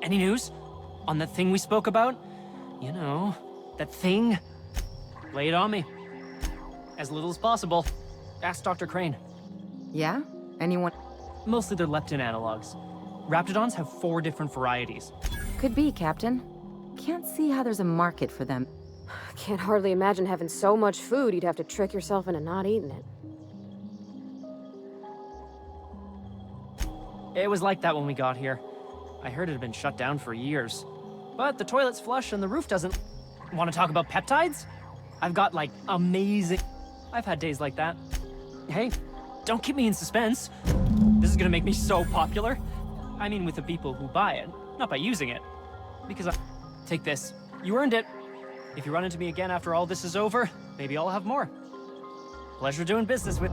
Any news? On that thing we spoke about? You know, that thing? Lay it on me. As little as possible. Ask Dr. Crane. Yeah? Anyone? Mostly they're leptin analogs. Raptidons have 4 different varieties. Could be, Captain. Can't see how there's a market for them. Can't hardly imagine having so much food you'd have to trick yourself into not eating it. It was like that when we got here. I heard it had been shut down for years. But the toilet's flush and the roof doesn't... Want to talk about peptides? I've got, like, amazing... I've had days like that. Hey, don't keep me in suspense. This is gonna make me so popular. I mean with the people who buy it, not by using it. Because Take this. You earned it. If you run into me again after all this is over, maybe I'll have more. Pleasure doing business with...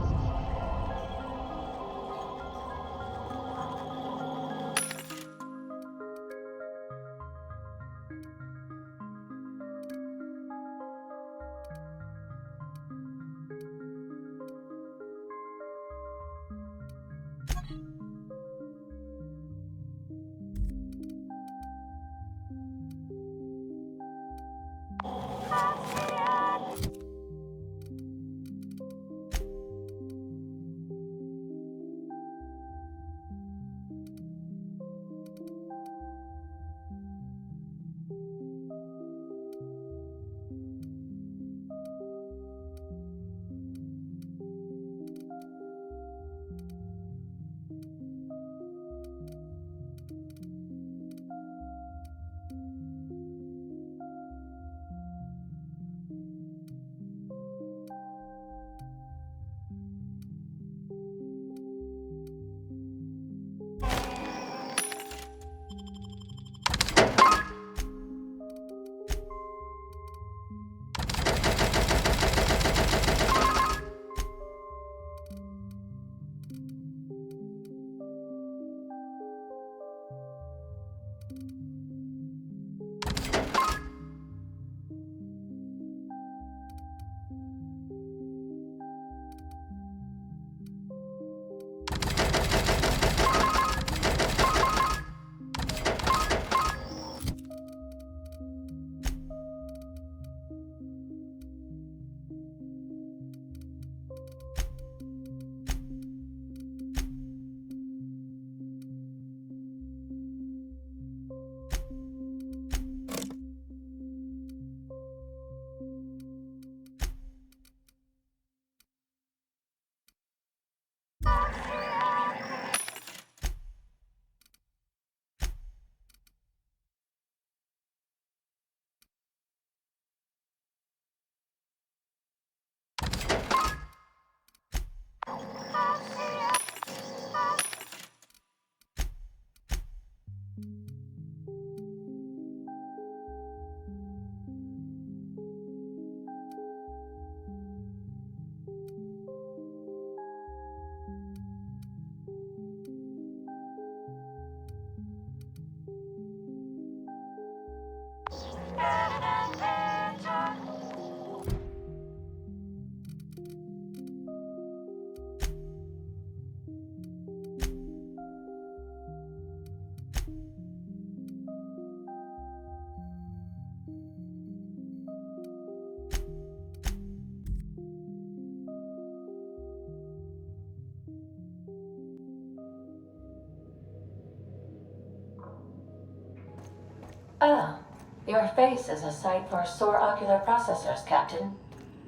Ah, your face is a sight for sore ocular processors, Captain.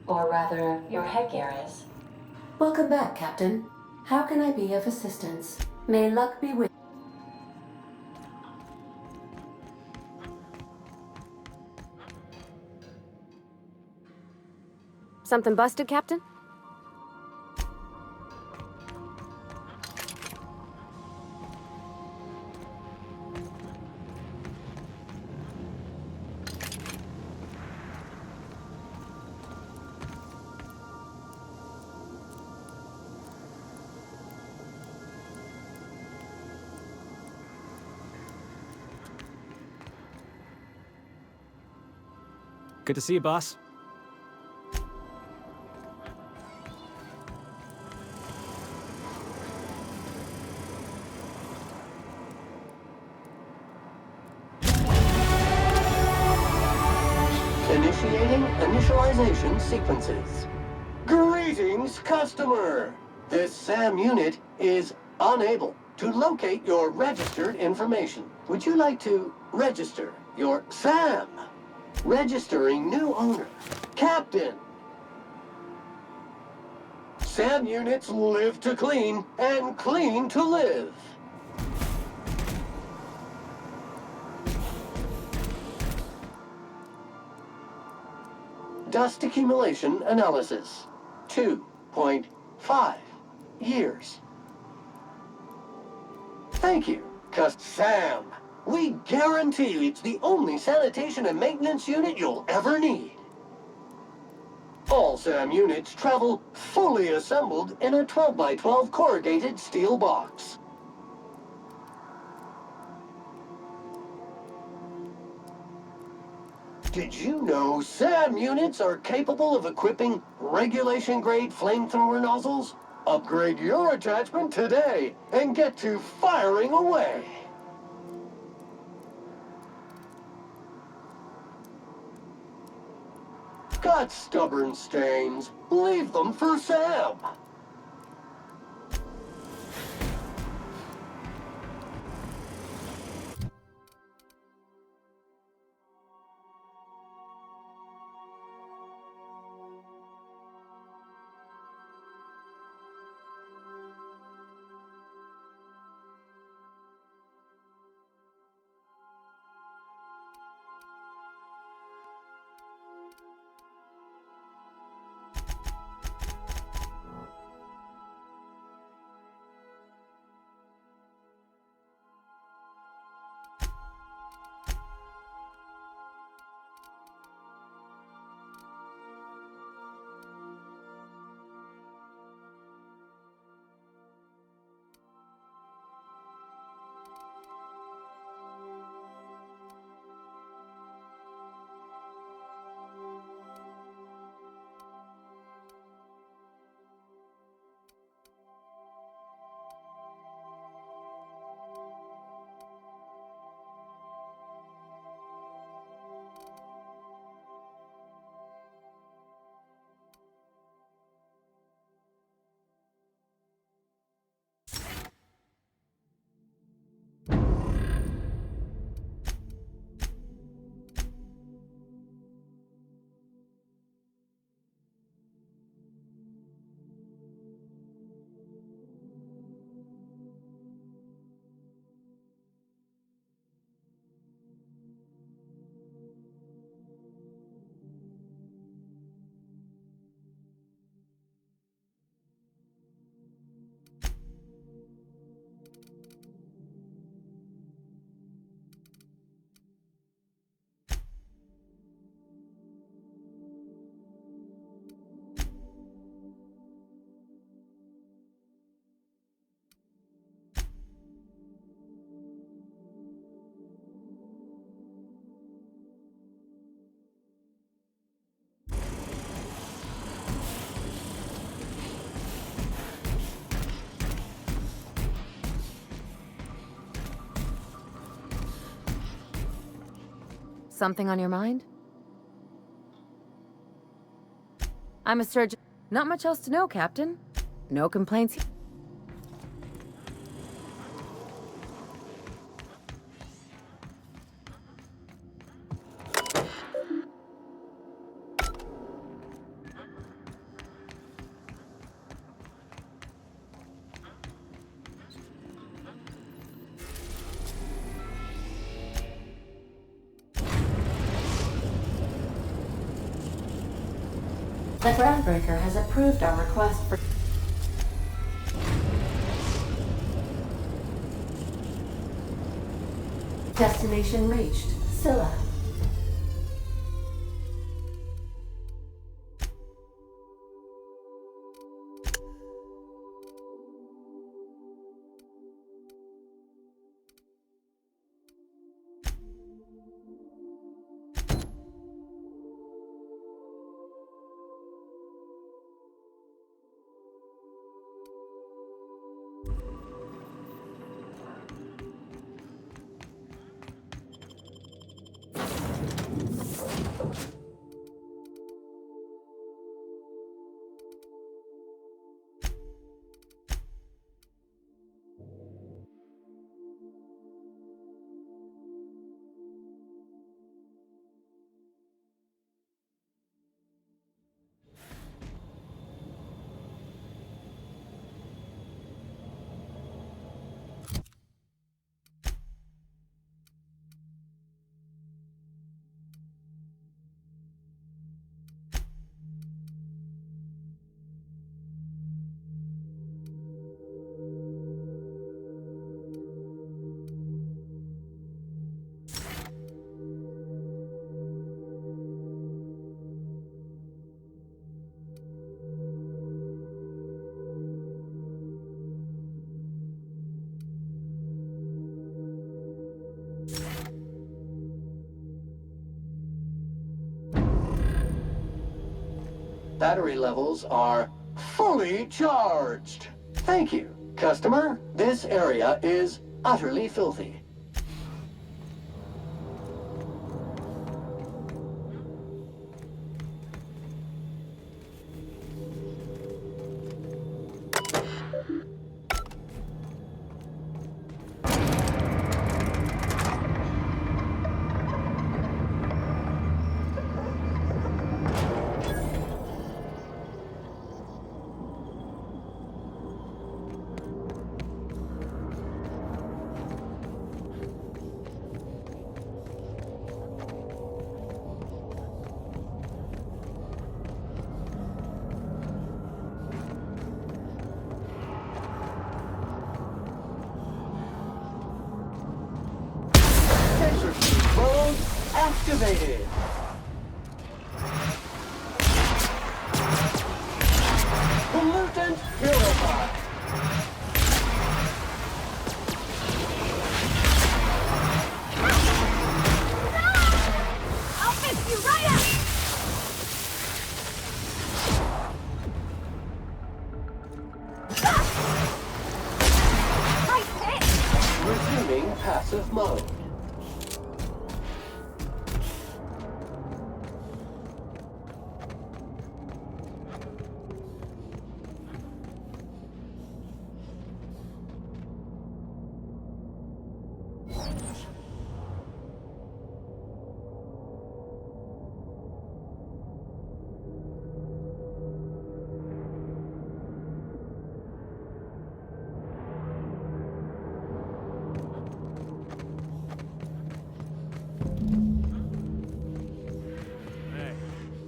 Or rather, your headgear is. Welcome back, Captain. How can I be of assistance? May luck be with Something busted, Captain? Good to see you, boss. Initiating initialization sequences. Greetings, customer! This SAM unit is unable to locate your registered information. Would you like to register your SAM? Registering new owner. Captain. SAM units live to clean and clean to live. Dust accumulation analysis. 2.5 years. Thank you, SAM. We guarantee it's the only sanitation and maintenance unit you'll ever need. All SAM units travel fully assembled in a 12x12 corrugated steel box. Did you know SAM units are capable of equipping regulation-grade flamethrower nozzles? Upgrade your attachment today and get to firing away. Got stubborn stains? Leave them for Sam. Something on your mind? I'm a surgeon. Not much else to know, Captain. No complaints. The groundbreaker has approved our request for destination reached. Scylla. battery levels are fully charged. Thank you, customer. This area is utterly filthy. Mode activated. Pollutant purified. I'll fix you right up! Resuming passive mode.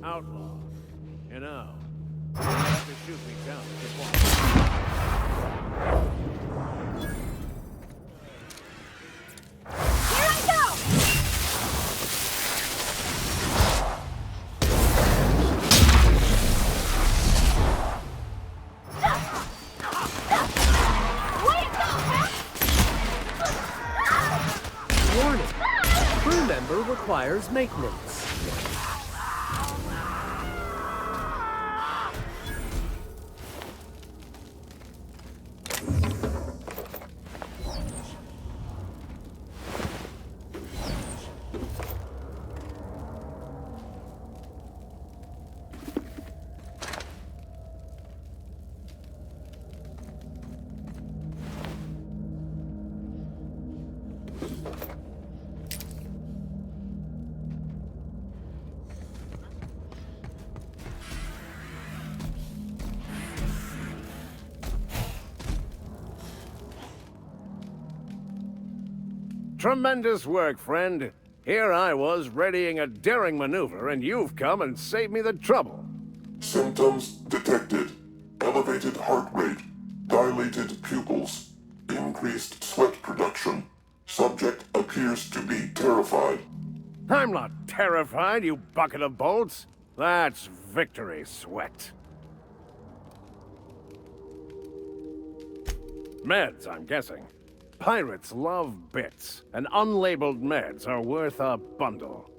Outlaw. You know, you have to shoot me down if you want. Here I go! Way to go, Pat! Warning. Crew member requires maintenance. Tremendous work, friend. Here I was readying a daring maneuver, and you've come and saved me the trouble. Symptoms detected. Elevated heart rate, dilated pupils, increased sweat production. Subject appears to be terrified. I'm not terrified, you bucket of bolts. That's victory sweat. Meds, I'm guessing. Pirates love bits, and unlabeled meds are worth a bundle.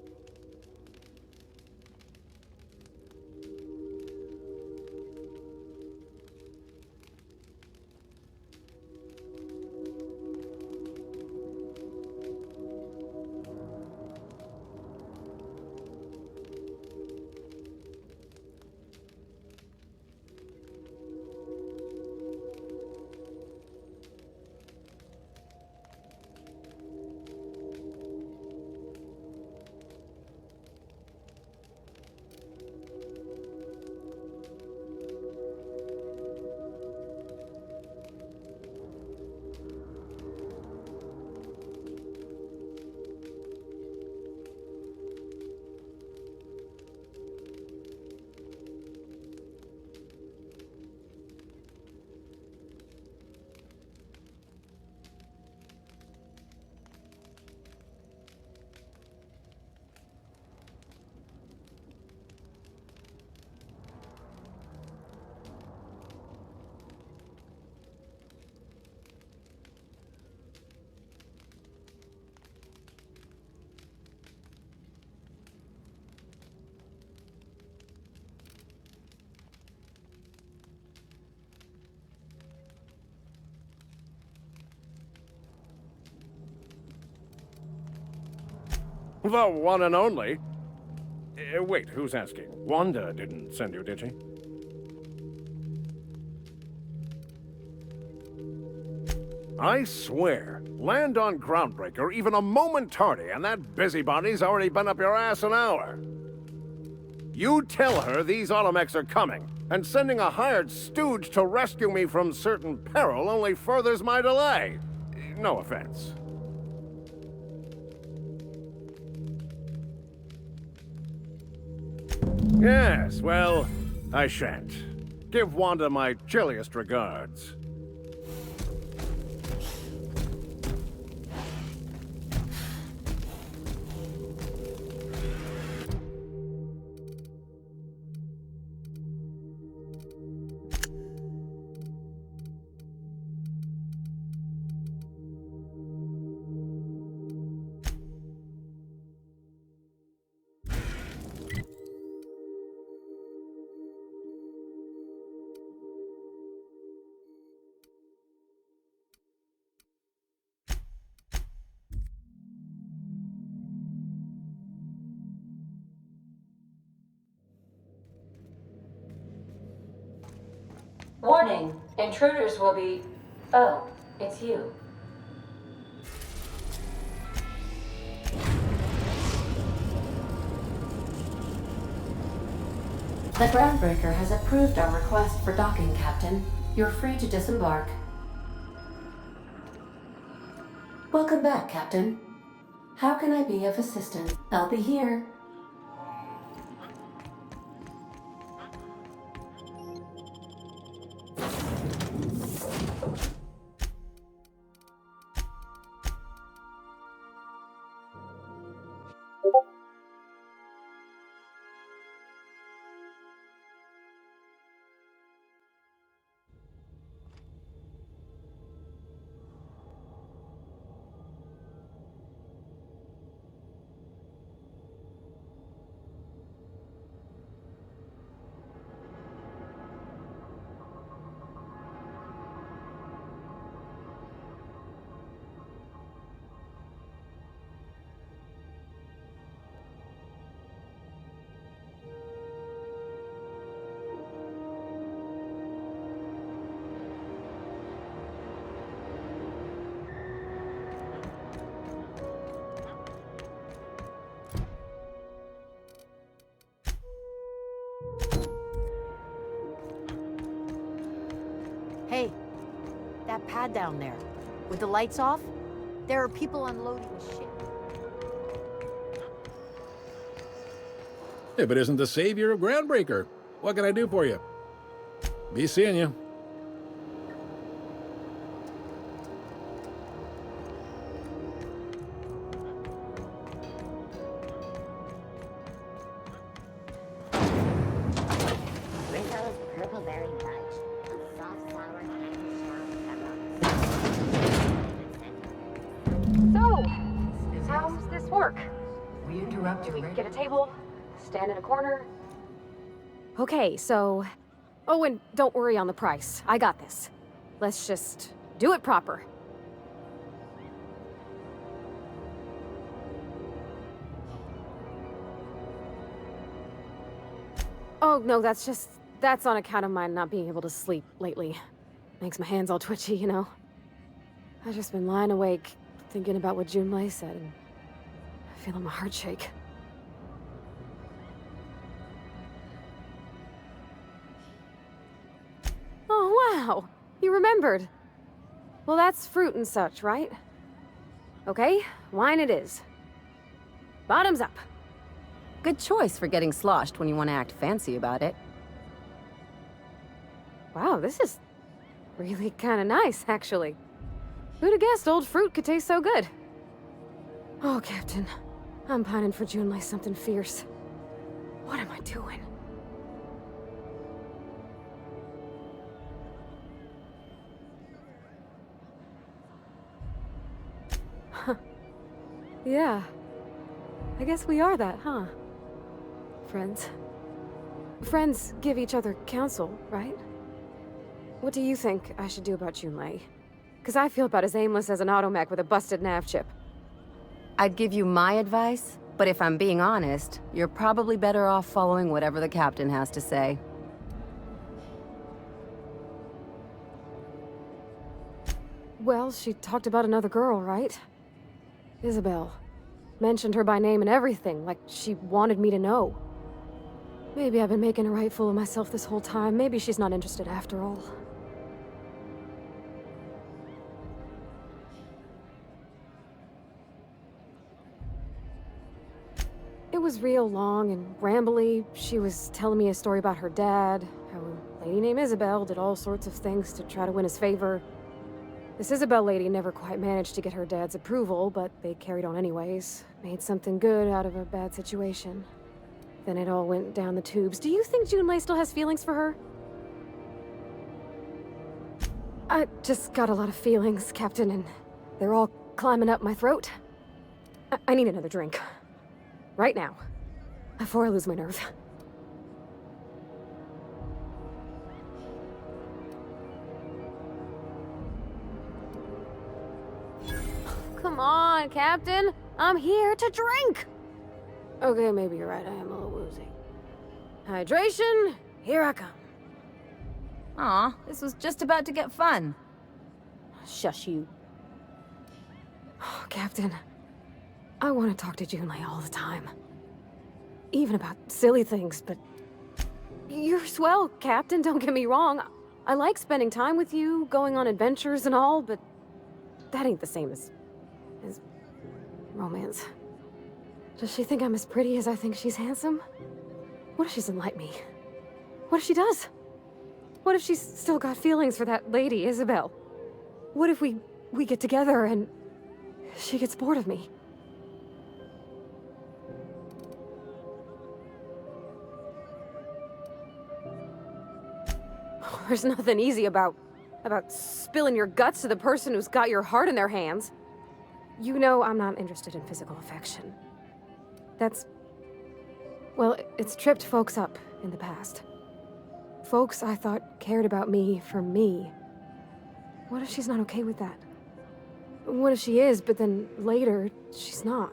The one and only. Wait, who's asking? Wanda didn't send you, did she? I swear, land on Groundbreaker even a moment tardy, and that busybody's already been up your ass an hour. You tell her these automechs are coming, and sending a hired stooge to rescue me from certain peril only furthers my delay. No offense. Yes, well, I shan't. Give Wanda my chilliest regards. Warning, intruders will be... Oh, it's you. The Groundbreaker has approved our request for docking, Captain. You're free to disembark. Welcome back, Captain. How can I be of assistance? I'll be here. Hey, that pad down there, with the lights off, there are people unloading shit. If it isn't the savior of Groundbreaker, what can I do for you? Be seeing you. So, how's this work? We interrupt Do you. we get a table? Stand in a corner? Okay, so... Oh, and don't worry on the price. I got this. Let's just do it proper. Oh, no, that's on account of my not being able to sleep lately. Makes my hands all twitchy, you know? I've just been lying awake, thinking about what Junlei said, and feeling my heart shake. Oh, wow! You remembered! Well, that's fruit and such, right? Okay, wine it is. Bottoms up! Good choice for getting sloshed when you want to act fancy about it. Wow, this is really kind of nice, actually. Who'd have guessed old fruit could taste so good? Oh, Captain. I'm pining for Junlei something fierce. What am I doing? Huh. Yeah. I guess we are that, huh? Friends. Friends give each other counsel, right? What do you think I should do about Junlei? Because I feel about as aimless as an automech with a busted nav chip. I'd give you my advice. But if I'm being honest, you're probably better off following whatever the captain has to say. Well, she talked about another girl, right? Isabel. Mentioned her by name and everything, like she wanted me to know. Maybe I've been making a right fool of myself this whole time. Maybe she's not interested after all. It was real long and rambly. She was telling me a story about her dad, how a lady named Isabel did all sorts of things to try to win his favor. This Isabel lady never quite managed to get her dad's approval, but they carried on anyways. Made something good out of a bad situation. Then it all went down the tubes. Do you think Junlei still has feelings for her? I just got a lot of feelings, Captain, and they're all climbing up my throat. I need another drink. Right now. Before I lose my nerve. Come on, Captain. I'm here to drink. Okay, maybe you're right. I am a little woozy. Hydration, here I come. Aw, this was just about to get fun. Shush you. Oh, Captain, I want to talk to Junlei all the time. Even about silly things, but... You're swell, Captain, don't get me wrong. I like spending time with you, going on adventures and all, but... that ain't the same as romance. Does she think I'm as pretty as I think she's handsome? What if she doesn't like me? What if she does? What if she's still got feelings for that lady, Isabel? What if we get together and she gets bored of me? There's nothing easy about spilling your guts to the person who's got your heart in their hands. You know I'm not interested in physical affection. Well, it's tripped folks up in the past. Folks I thought cared about me for me. What if she's not okay with that? What if she is, but then later, she's not?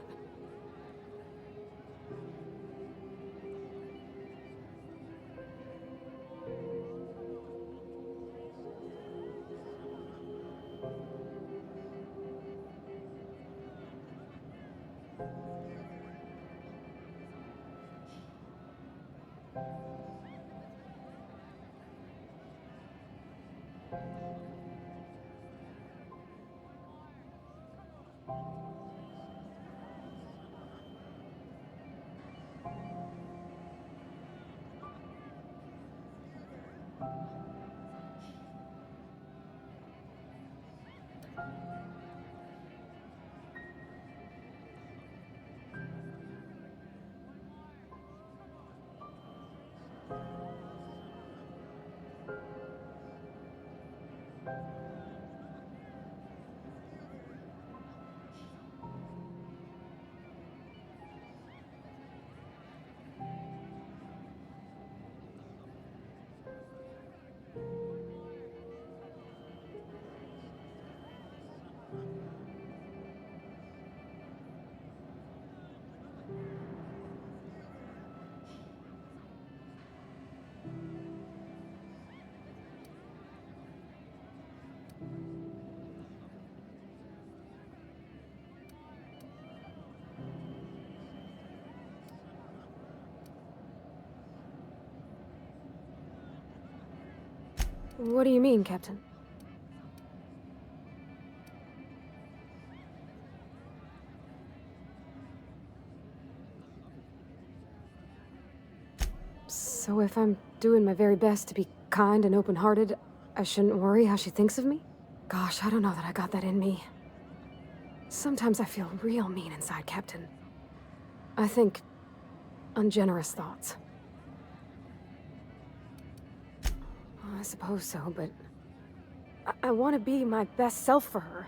What do you mean, Captain? So if I'm doing my very best to be kind and open-hearted, I shouldn't worry how she thinks of me? Gosh, I don't know that I got that in me. Sometimes I feel real mean inside, Captain. I think ungenerous thoughts. I suppose so, but I want to be my best self for her.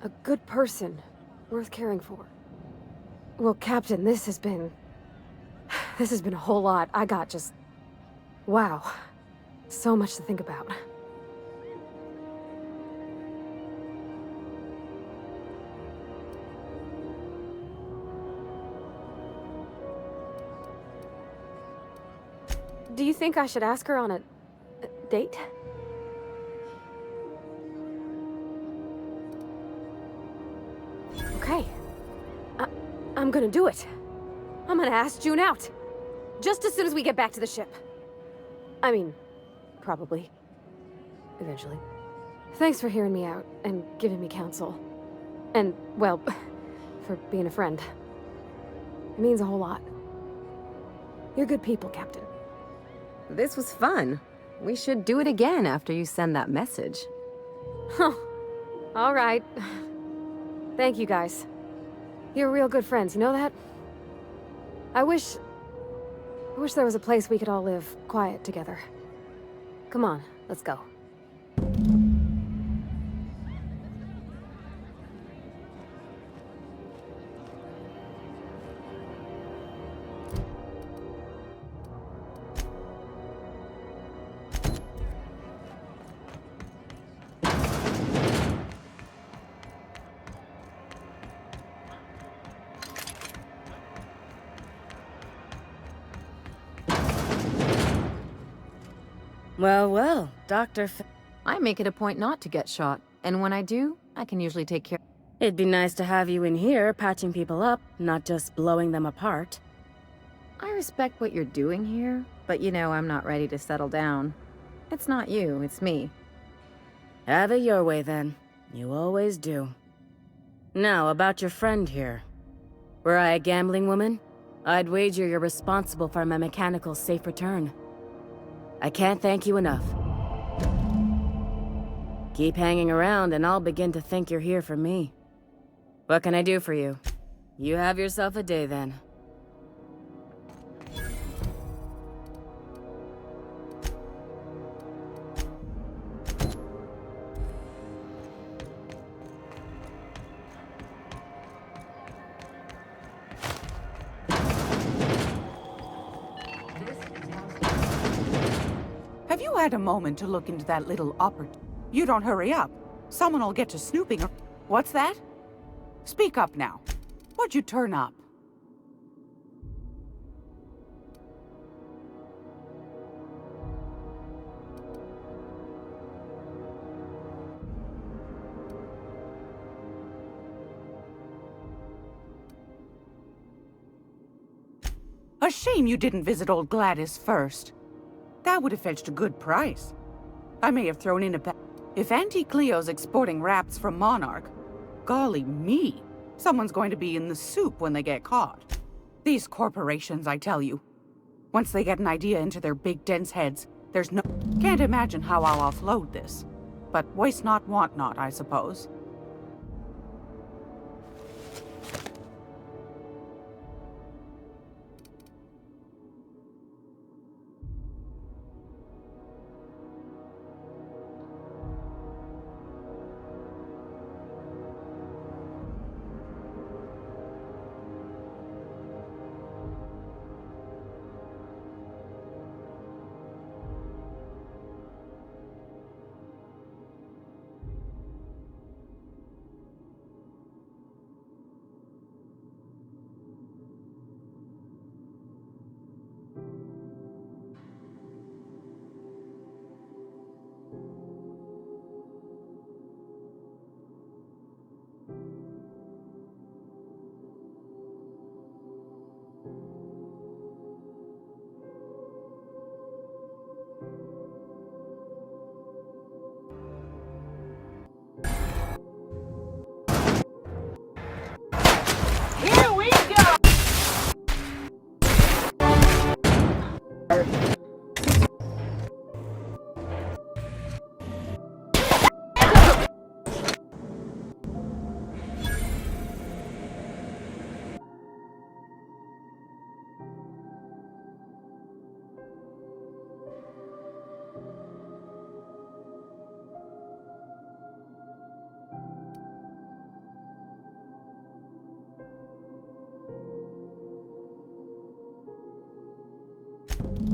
A good person, worth caring for. Well, Captain, this has been a whole lot. I got just... wow. So much to think about. Do you think I should ask her on a date? Okay. I'm gonna do it. I'm gonna ask June out. Just as soon as we get back to the ship. I mean, probably. Eventually. Thanks for hearing me out and giving me counsel. And, well, for being a friend. It means a whole lot. You're good people, Captain. This was fun. We should do it again after you send that message. Huh. All right. Thank you, guys. You're real good friends, you know that? I wish there was a place we could all live quiet together. Come on, let's go. Well, Dr. I make it a point not to get shot, and when I do, I can usually take care. It'd be nice to have you in here patching people up, not just blowing them apart. I respect what you're doing here, but you know I'm not ready to settle down. It's not you, it's me. Have it your way, then. You always do. Now, about your friend here. Were I a gambling woman, I'd wager you're responsible for my mechanical safe return. I can't thank you enough. Keep hanging around and I'll begin to think you're here for me. What can I do for you? You have yourself a day then. Have you had a moment to look into that little You don't hurry up. Someone will get to snooping. What's that? Speak up now. What'd you turn up? A shame you didn't visit old Gladys first. That would have fetched a good price. I may have thrown in a bet. If Auntie Cleo's exporting wraps from Monarch, golly me, someone's going to be in the soup when they get caught. These corporations, I tell you. Once they get an idea into their big dense heads, there's no... Can't imagine how I'll offload this. But waste not, want not, I suppose.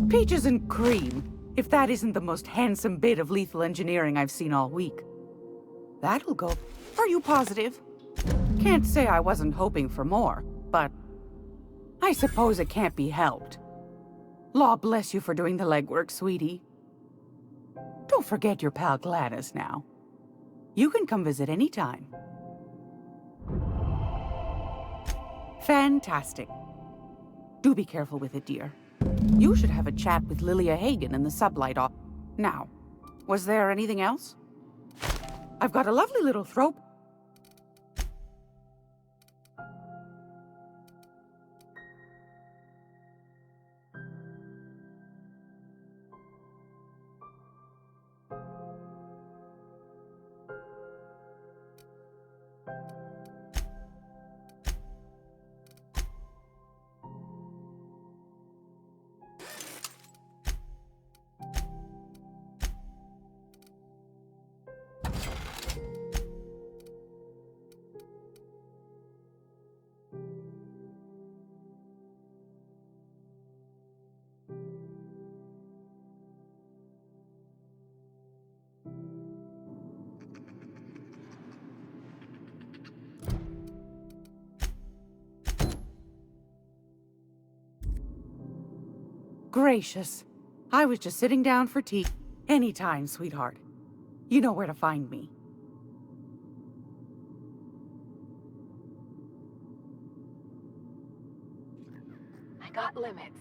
Peaches and cream, if that isn't the most handsome bit of lethal engineering I've seen all week. That'll go. Are you positive? Can't say I wasn't hoping for more, but I suppose it can't be helped. Law bless you for doing the legwork, sweetie. Don't forget your pal Gladys now. You can come visit anytime. Fantastic. Do be careful with it, dear. You should have a chat with Lilia Hagen in the sublight off. Now, was there anything else? I've got a lovely little throat. Gracious. I was just sitting down for tea. Anytime, sweetheart. You know where to find me. I got limits.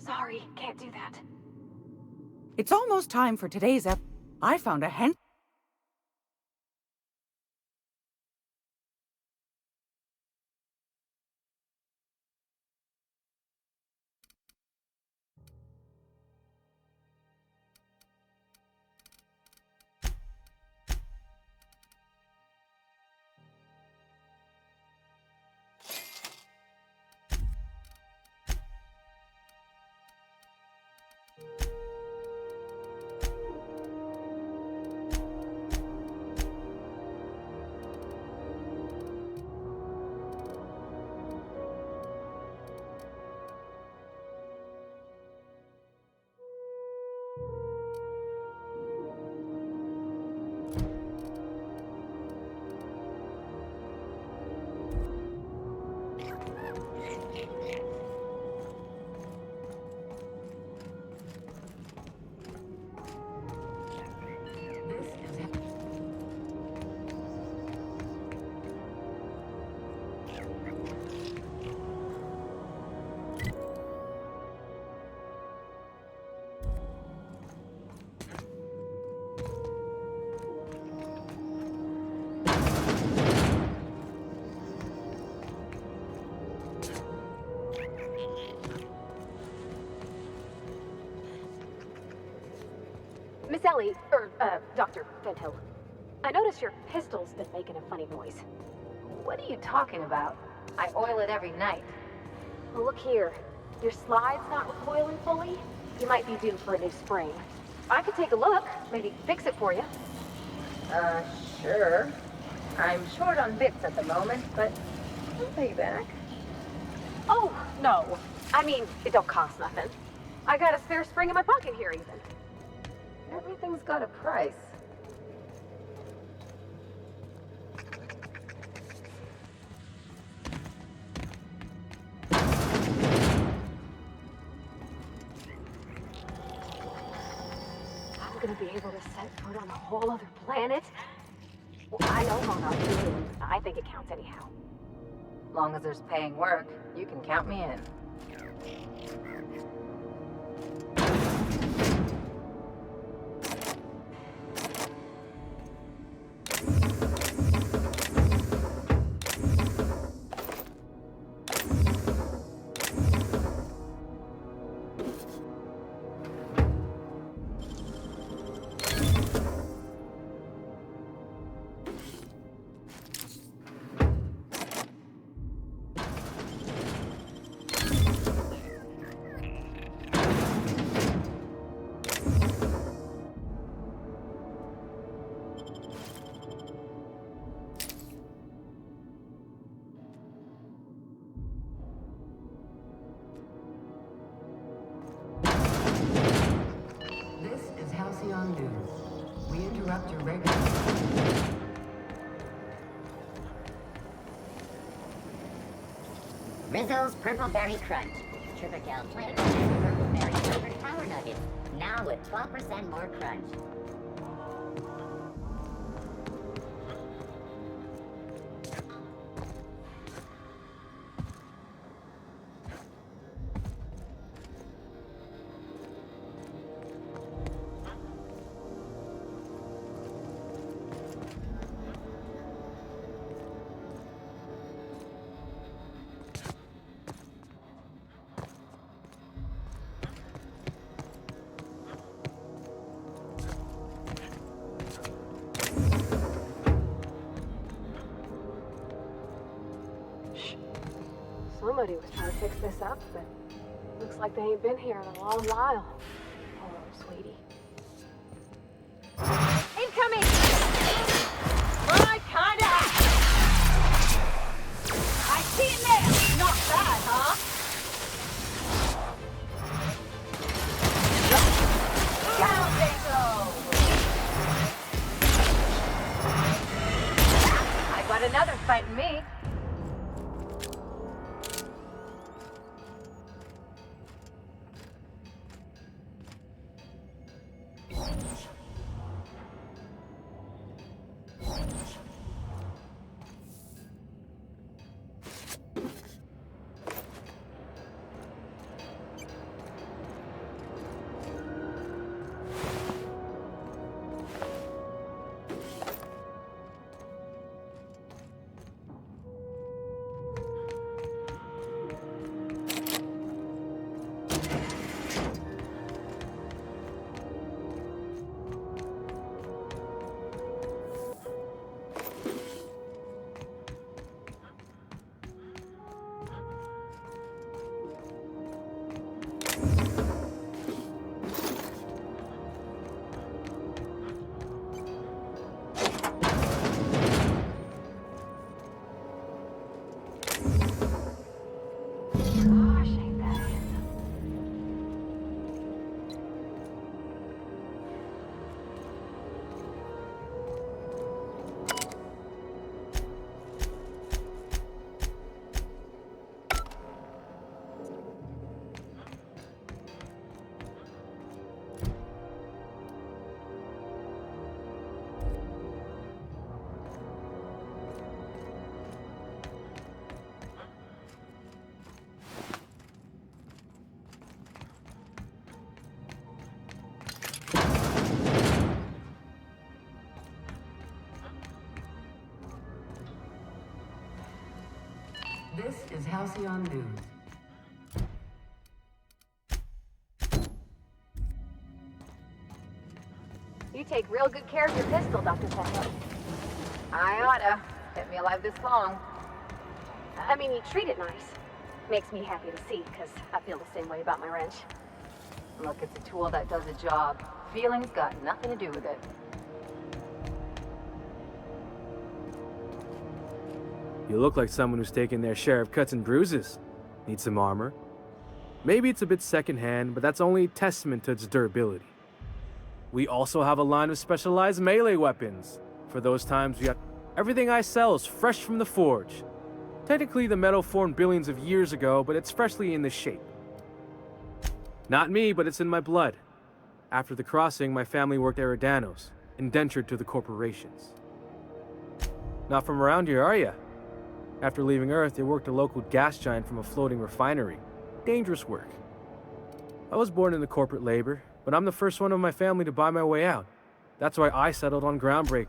Sorry, can't do that. It's almost time for today's I found a hen. Miss Ellie, Dr. Fenthill. I noticed your pistol's been making a funny noise. What are you talking about? I oil it every night. Well, look here. Your slide's not recoiling fully. You might be due for a new spring. I could take a look, maybe fix it for you. Sure. I'm short on bits at the moment, but I'll pay you back. Oh, no. I mean, it don't cost nothing. I got a spare spring in my pocket here, even. Everything's got a price. I'm gonna be able to set foot on a whole other planet. Well, I know Monarch too. I think it counts anyhow. Long as there's paying work, you can count me in. We interrupt your regular... Rizzo's Purple Berry Crunch. Triple Flake and Purple Berry flavored Power Nuggets. Now with 12% more crunch. Somebody was trying to fix this up, but looks like they ain't been here in a long while. Oh, sweetie. Incoming! My kinda! I see it now! Not bad, huh? Down they go! I got another fighting me. Halcyon News. You take real good care of your pistol, Dr. Pepper. I oughta. Kept me alive this long. I mean, you treat it nice. Makes me happy to see, because I feel the same way about my wrench. Look, it's a tool that does a job. Feelings got nothing to do with it. You look like someone who's taken their share of cuts and bruises. Need some armor? Maybe it's a bit secondhand, but that's only testament to its durability. We also have a line of specialized melee weapons. For those times we have... Everything I sell is fresh from the forge. Technically, the metal formed billions of years ago, but it's freshly in this shape. Not me, but it's in my blood. After the crossing, my family worked Eridanos, indentured to the corporations. Not from around here, are ya? After leaving Earth, they worked a local gas giant from a floating refinery. Dangerous work. I was born into corporate labor, but I'm the first one of my family to buy my way out. That's why I settled on Groundbreak.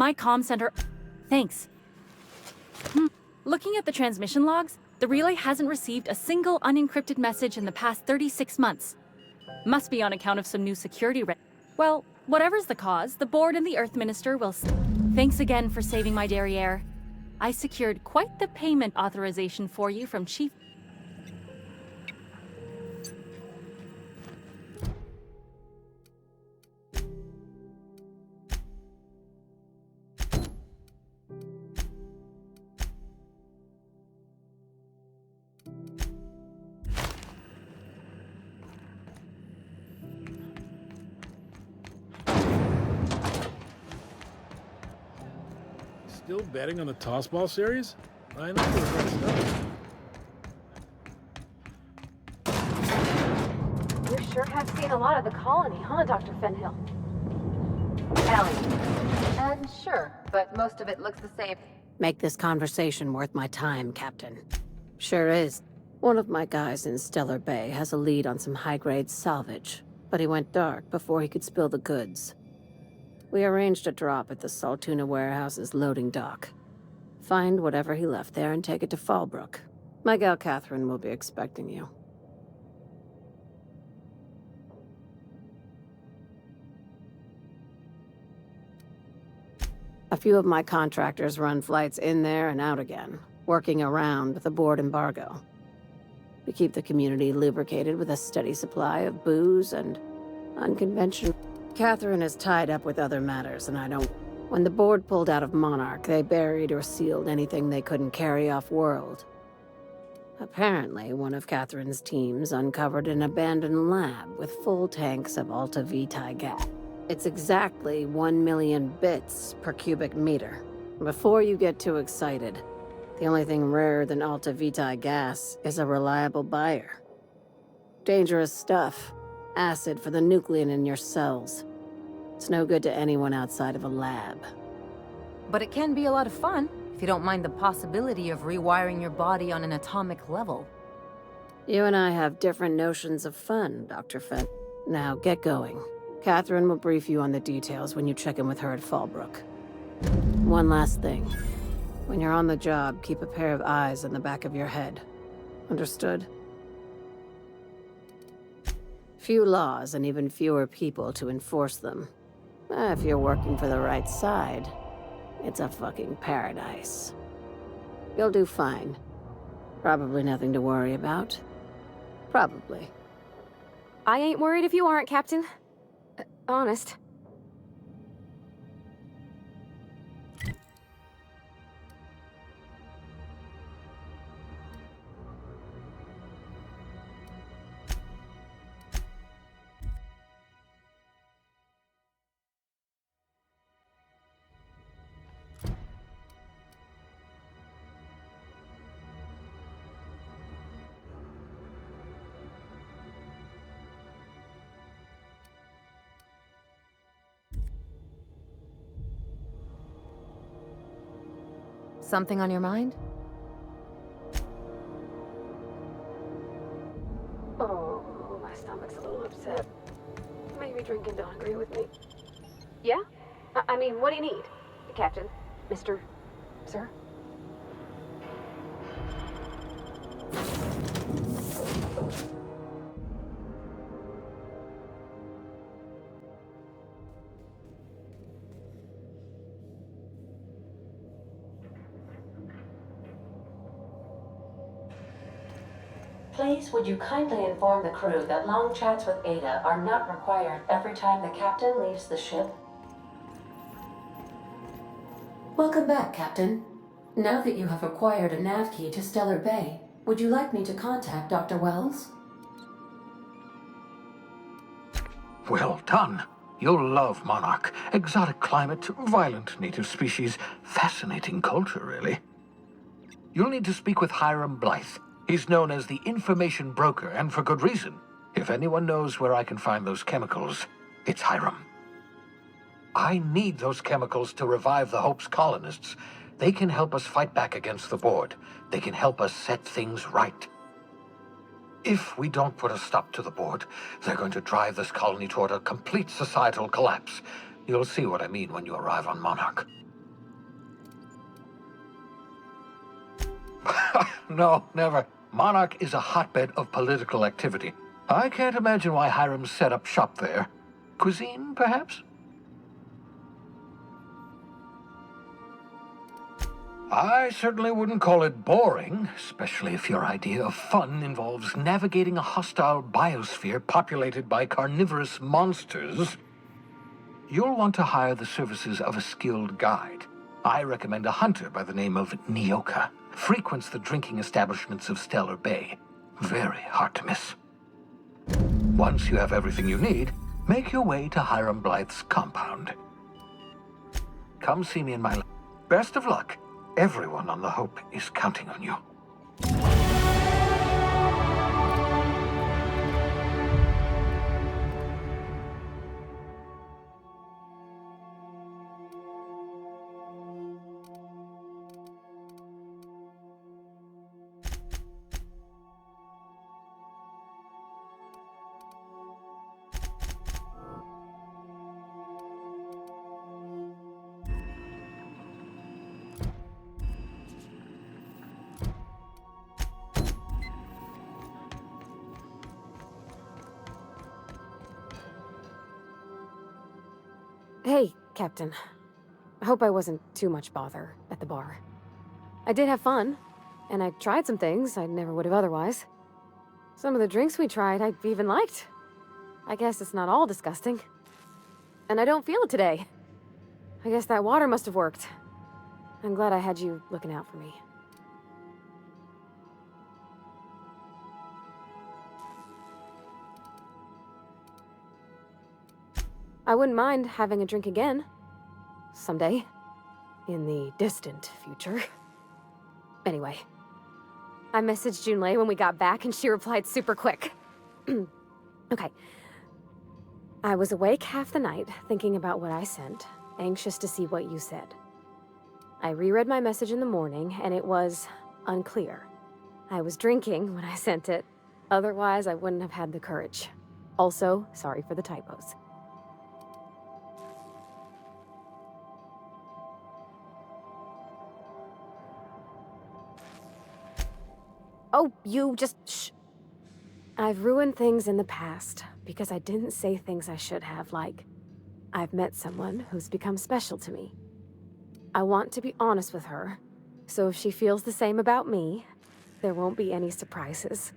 My comm center... Thanks. Looking at the transmission logs, the relay hasn't received a single unencrypted message in the past 36 months. Must be on account of some new security Well, whatever's the cause, the board and the Earth Minister will... Thanks again for saving my derriere. I secured quite the payment authorization for you from Chief... Still betting on the tossball series? I know you're right. lot of the colony, huh, Dr. Fenhill? Ellie. Sure, but most of it looks the same. Make this conversation worth my time, Captain. Sure is. One of my guys in Stellar Bay has a lead on some high-grade salvage, but he went dark before he could spill the goods. We arranged a drop at the Saltuna warehouse's loading dock. Find whatever he left there and take it to Fallbrook. My gal Catherine will be expecting you. A few of my contractors run flights in there and out again, working around the board embargo. We keep the community lubricated with a steady supply of booze and unconventional... Catherine is tied up with other matters, and I don't... When the board pulled out of Monarch, they buried or sealed anything they couldn't carry off-world. Apparently, one of Catherine's teams uncovered an abandoned lab with full tanks of Alta Vitae gas. It's exactly 1 million bits per cubic meter. Before you get too excited, the only thing rarer than Alta Vitae gas is a reliable buyer. Dangerous stuff. Acid for the nuclein in your cells. It's no good to anyone outside of a lab. But it can be a lot of fun, if you don't mind the possibility of rewiring your body on an atomic level. You and I have different notions of fun, Dr. Fenn. Now, get going. Catherine will brief you on the details when you check in with her at Fallbrook. One last thing. When you're on the job, keep a pair of eyes in the back of your head. Understood? Few laws and even fewer people to enforce them. If you're working for the right side, it's a fucking paradise. You'll do fine. Probably nothing to worry about. Probably. I ain't worried if you aren't, Captain. Honest. Something on your mind? Oh, my stomach's a little upset. Maybe drinking don't agree with me. Yeah? I mean, what do you need? Captain? Mr. Sir? Please, would you kindly inform the crew that long chats with Ada are not required every time the captain leaves the ship? Welcome back, Captain. Now that you have acquired a nav key to Stellar Bay, would you like me to contact Dr. Wells? Well done. You'll love Monarch. Exotic climate, violent native species, fascinating culture, really. You'll need to speak with Hiram Blythe. He's known as the information broker, and for good reason. If anyone knows where I can find those chemicals, it's Hiram. I need those chemicals to revive the Hope's colonists. They can help us fight back against the board. They can help us set things right. If we don't put a stop to the board, they're going to drive this colony toward a complete societal collapse. You'll see what I mean when you arrive on Monarch. No, never. Monarch is a hotbed of political activity. I can't imagine why Hiram set up shop there. Cuisine, perhaps? I certainly wouldn't call it boring, especially if your idea of fun involves navigating a hostile biosphere populated by carnivorous monsters. You'll want to hire the services of a skilled guide. I recommend a hunter by the name of Nyoka. Frequents the drinking establishments of Stellar Bay. Very hard to miss. Once you have everything you need, make your way to Hiram Blythe's compound. Come see me in my lab. Best of luck. Everyone on the Hope is counting on you. Hey, Captain. I hope I wasn't too much bother at the bar. I did have fun, and I tried some things I never would have otherwise. Some of the drinks we tried I even liked. I guess it's not all disgusting. And I don't feel it today. I guess that water must have worked. I'm glad I had you looking out for me. I wouldn't mind having a drink again. Someday. In the distant future. Anyway. I messaged Junlei when we got back and she replied super quick. Okay. I was awake half the night, thinking about what I sent, anxious to see what you said. I reread my message in the morning, and it was unclear. I was drinking when I sent it. Otherwise, I wouldn't have had the courage. Also, sorry for the typos. Oh, you just shh. I've ruined things in the past because I didn't say things I should have, like, I've met someone who's become special to me. I want to be honest with her, so if she feels the same about me, there won't be any surprises.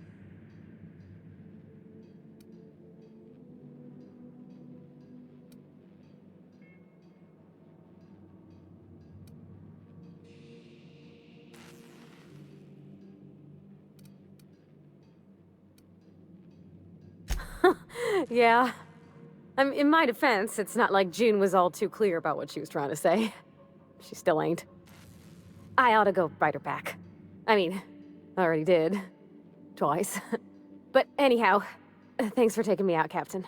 Yeah. In my defense, it's not like June was all too clear about what she was trying to say. She still ain't. I ought to go write her back. I mean, I already did. Twice. But anyhow, thanks for taking me out, Captain.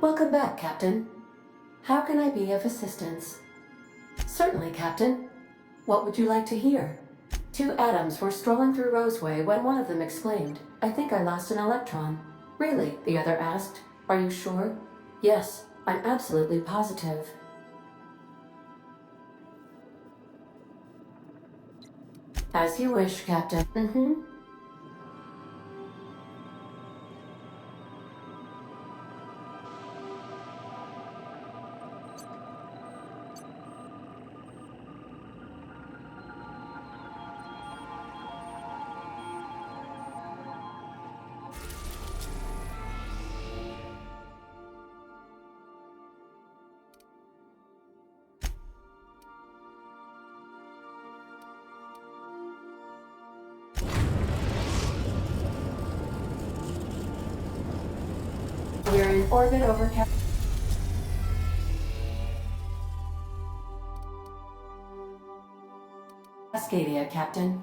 Welcome back, Captain. How can I be of assistance? Certainly, Captain. What would you like to hear? 2 atoms were strolling through Roseway when one of them exclaimed, "I think I lost an electron." "Really?" the other asked. "Are you sure?" "Yes, I'm absolutely positive." As you wish, Captain. We're in orbit over Cascadia, Captain.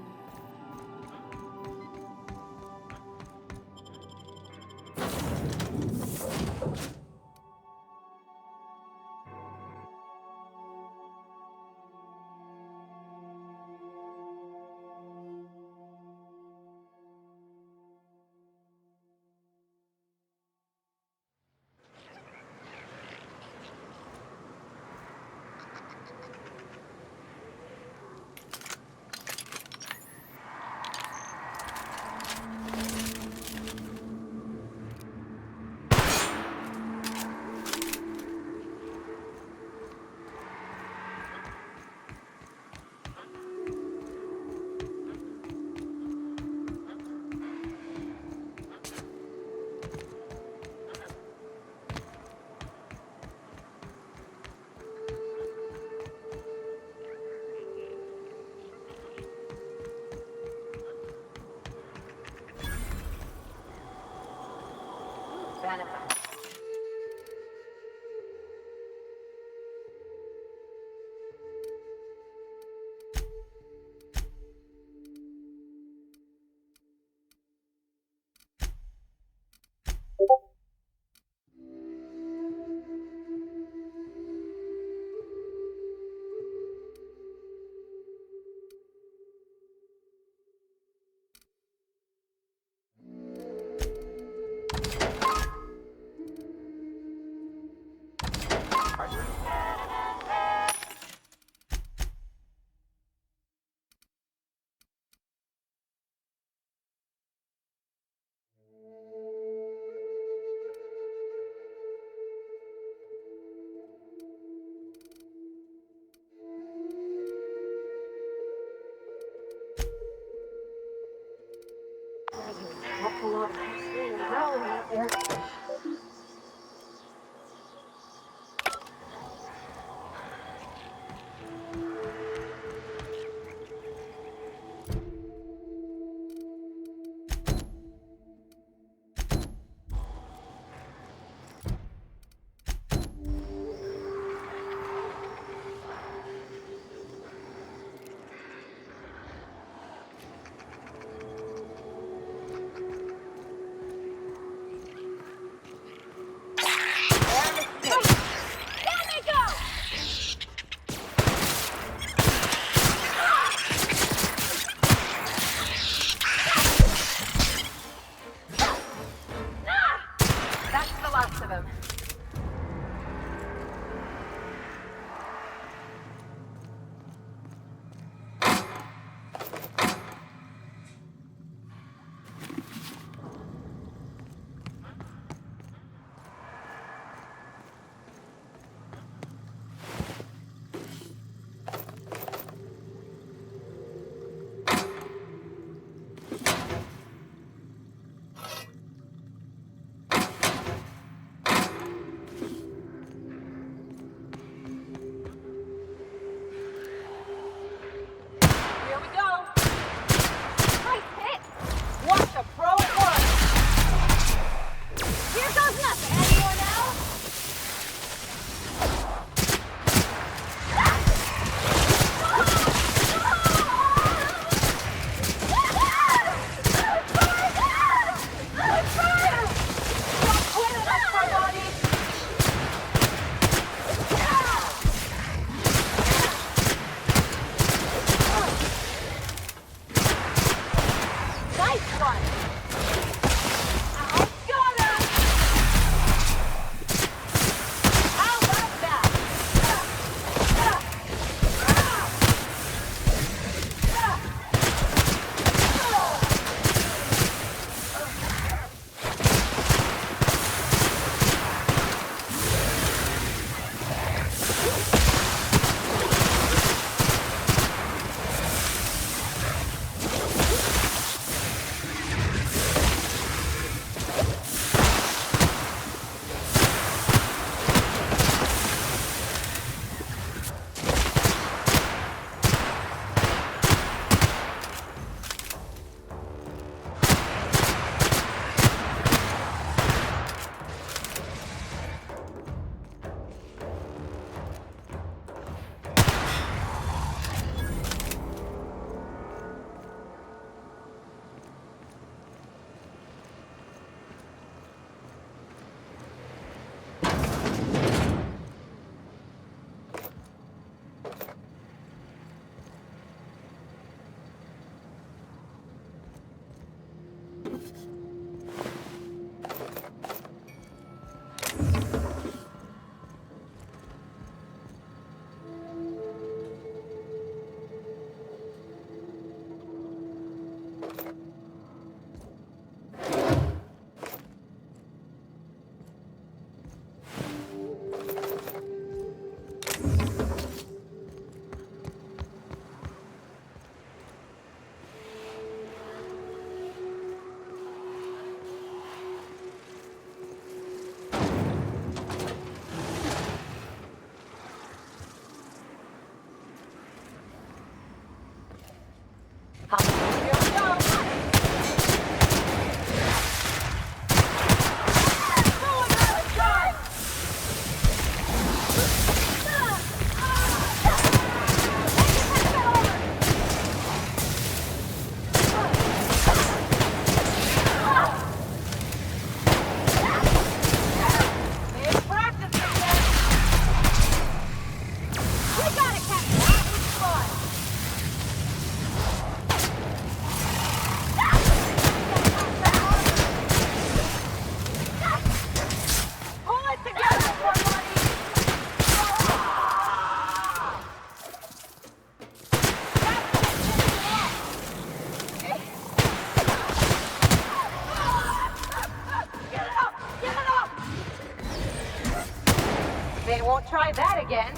They won't try that again.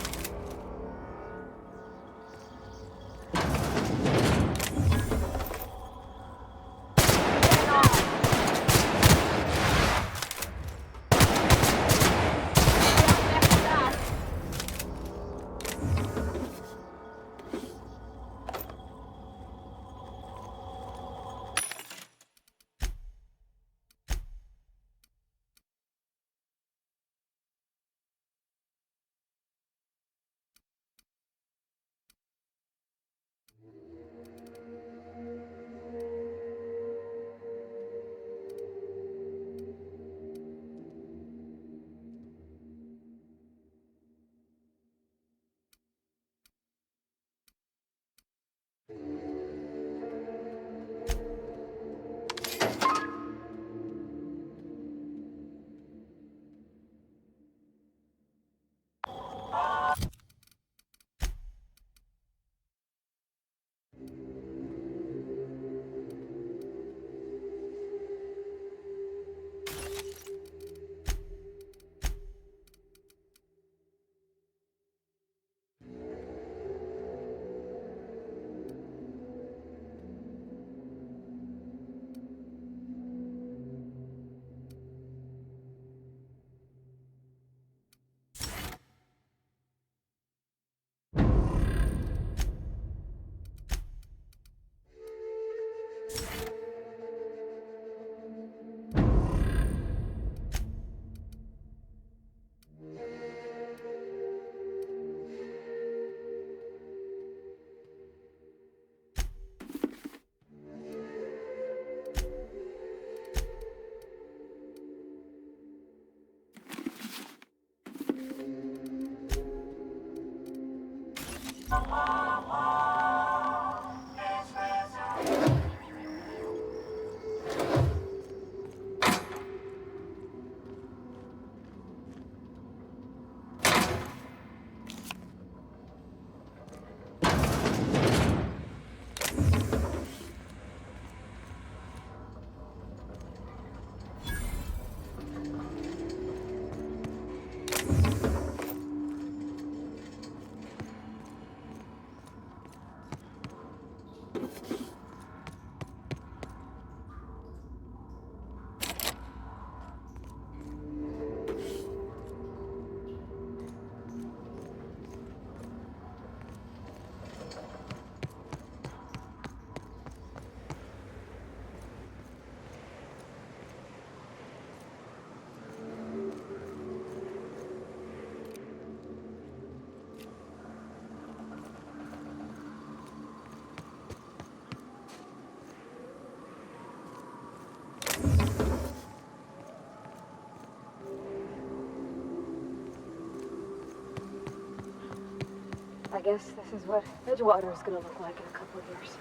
I guess this is what Edgewater is gonna look like in a couple of years.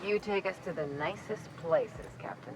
You take us to the nicest places, Captain.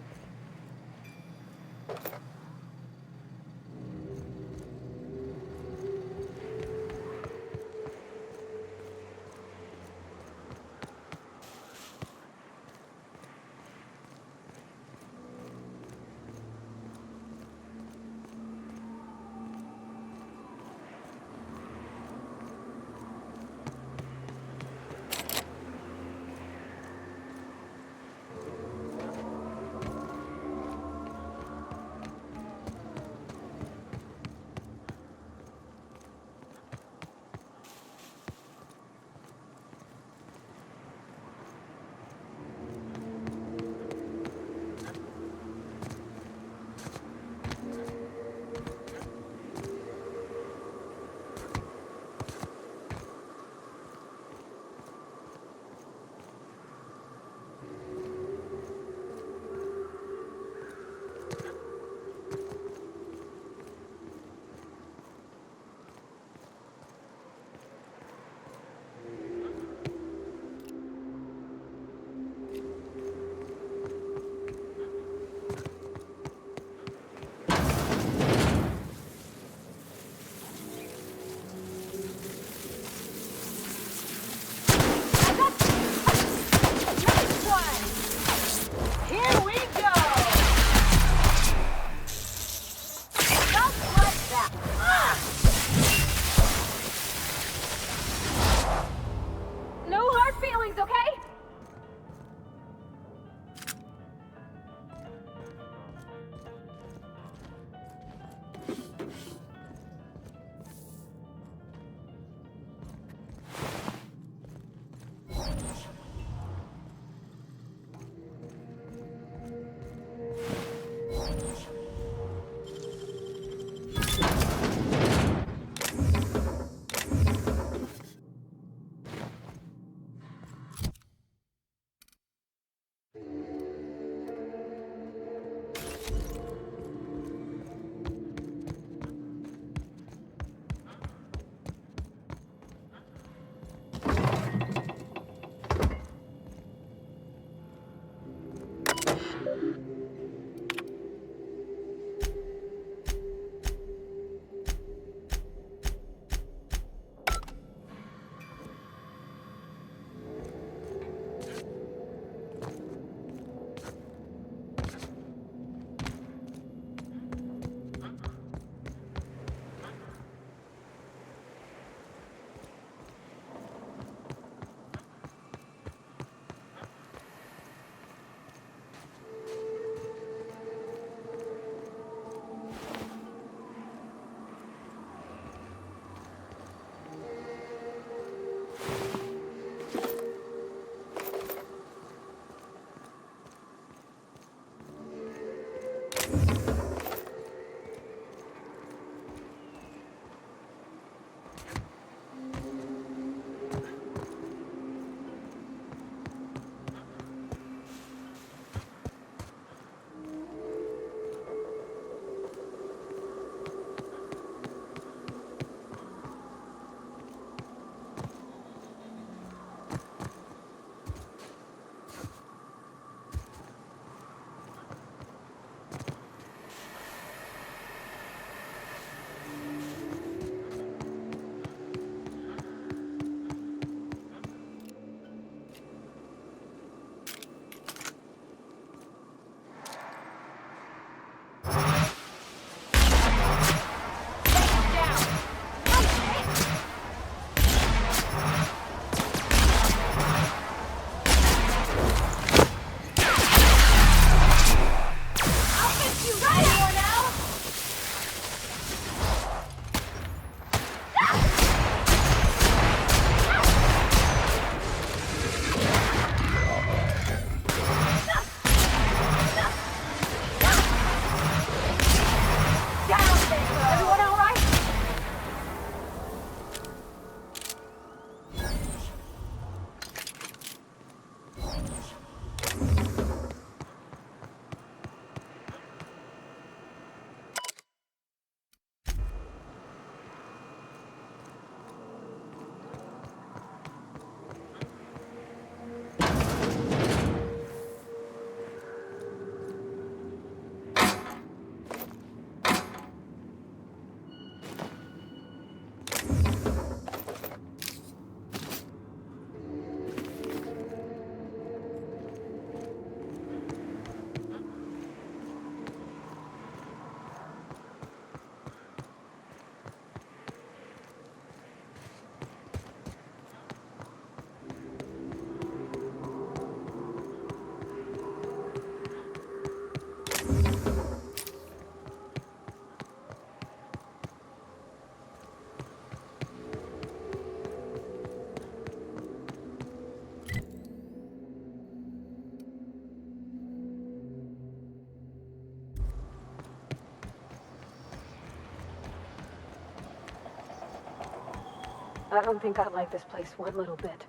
I don't think I like this place one little bit.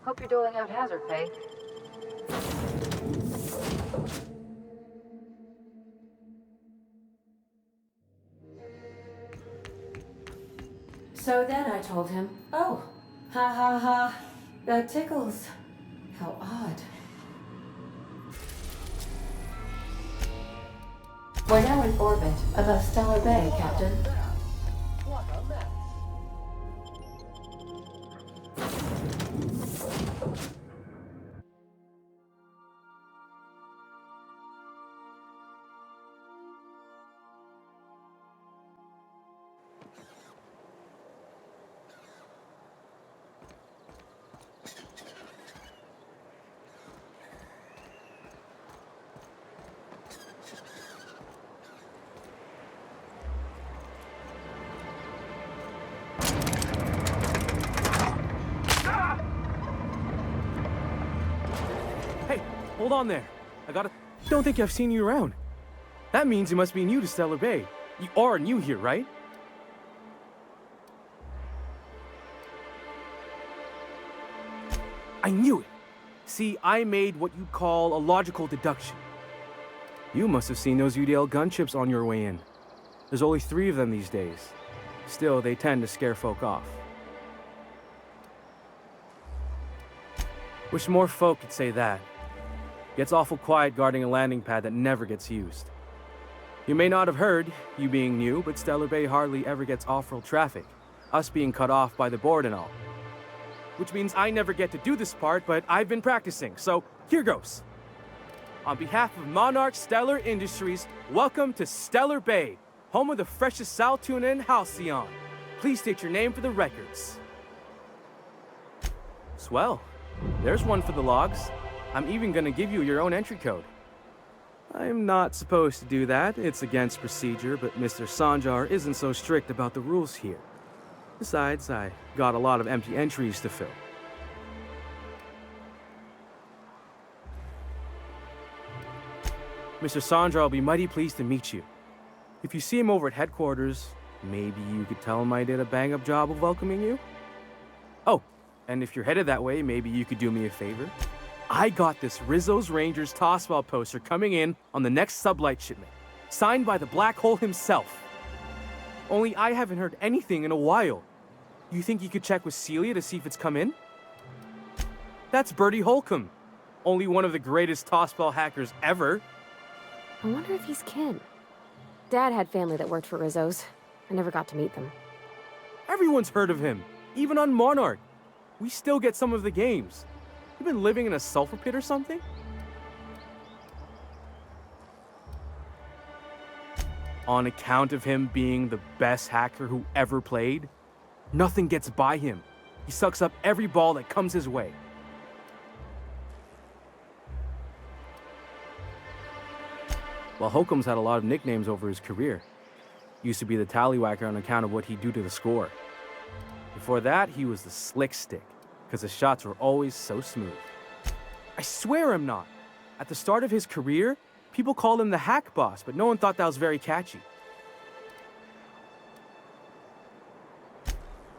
Hope you're doling out hazard pay. So then I told him, oh, ha ha ha, that tickles. How odd. We're now in orbit above Stellar Bay, Captain. What a mess. Hey, hold on there. I gotta... Don't think I've seen you around. That means you must be new to Stellar Bay. You are new here, right? I knew it. See, I made what you call a logical deduction. You must have seen those UDL gunships on your way in. There's only 3 of them these days. Still, they tend to scare folk off. Wish more folk could say that. Gets awful quiet guarding a landing pad that never gets used. You may not have heard, you being new, but Stellar Bay hardly ever gets off-road traffic, us being cut off by the board and all. Which means I never get to do this part, but I've been practicing, so here goes. On behalf of Monarch Stellar Industries, welcome to Stellar Bay, home of the freshest sal tuna and halcyon. Please state your name for the records. Swell. There's one for the logs. I'm even gonna give you your own entry code. I'm not supposed to do that. It's against procedure, but Mr. Sanjar isn't so strict about the rules here. Besides, I got a lot of empty entries to fill. Mr. Sanjar will be mighty pleased to meet you. If you see him over at headquarters, maybe you could tell him I did a bang-up job of welcoming you? Oh, and if you're headed that way, maybe you could do me a favor. I got this Rizzo's Rangers tossball poster coming in on the next sublight shipment, signed by the Black Hole himself. Only I haven't heard anything in a while. You think you could check with Celia to see if it's come in? That's Bertie Holcomb, only one of the greatest tossball hackers ever. I wonder if he's kin. Dad had family that worked for Rizzo's. I never got to meet them. Everyone's heard of him, even on Monarch. We still get some of the games. You been living in a sulfur pit or something? On account of him being the best hacker who ever played, nothing gets by him. He sucks up every ball that comes his way. Well, Holcomb's had a lot of nicknames over his career. Used to be the tallywhacker on account of what he'd do to the score. Before that, he was the slick stick, because his shots were always so smooth. I swear I'm not. At the start of his career, people called him the hack boss, but no one thought that was very catchy.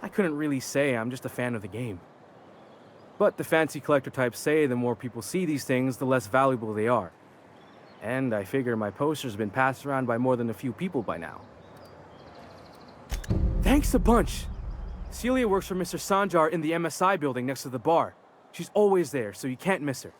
I couldn't really say I'm just a fan of the game. But the fancy collector types say the more people see these things, the less valuable they are. And I figure my poster's been passed around by more than a few people by now. Thanks a bunch! Celia works for Mr. Sanjar in the MSI building next to the bar. She's always there, so you can't miss her.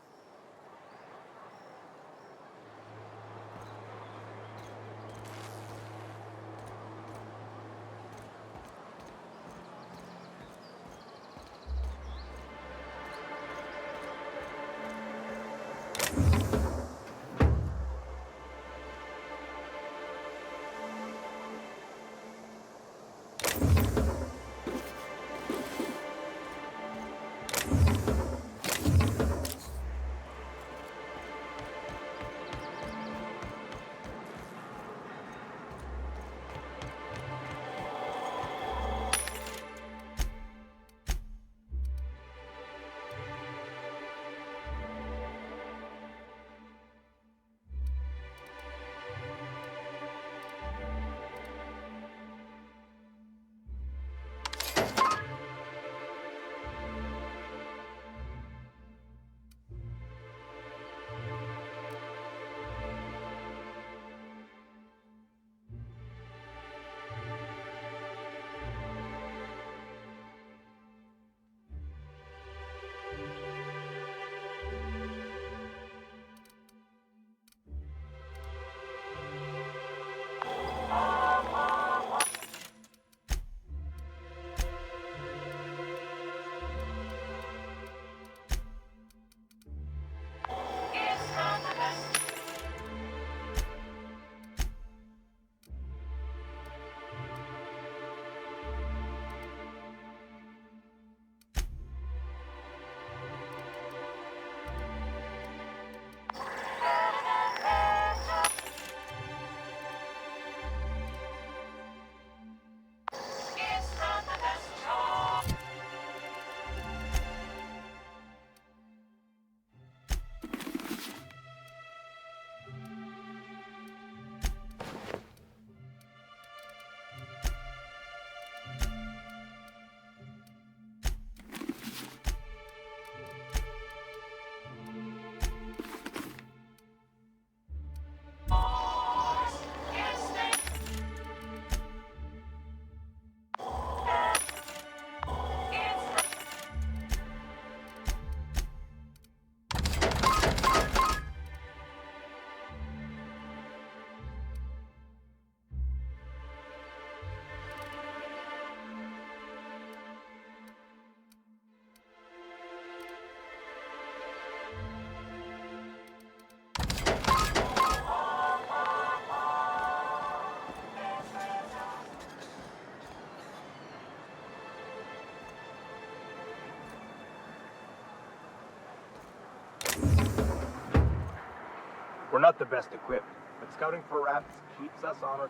We're not the best equipped, but scouting for rats keeps us on our...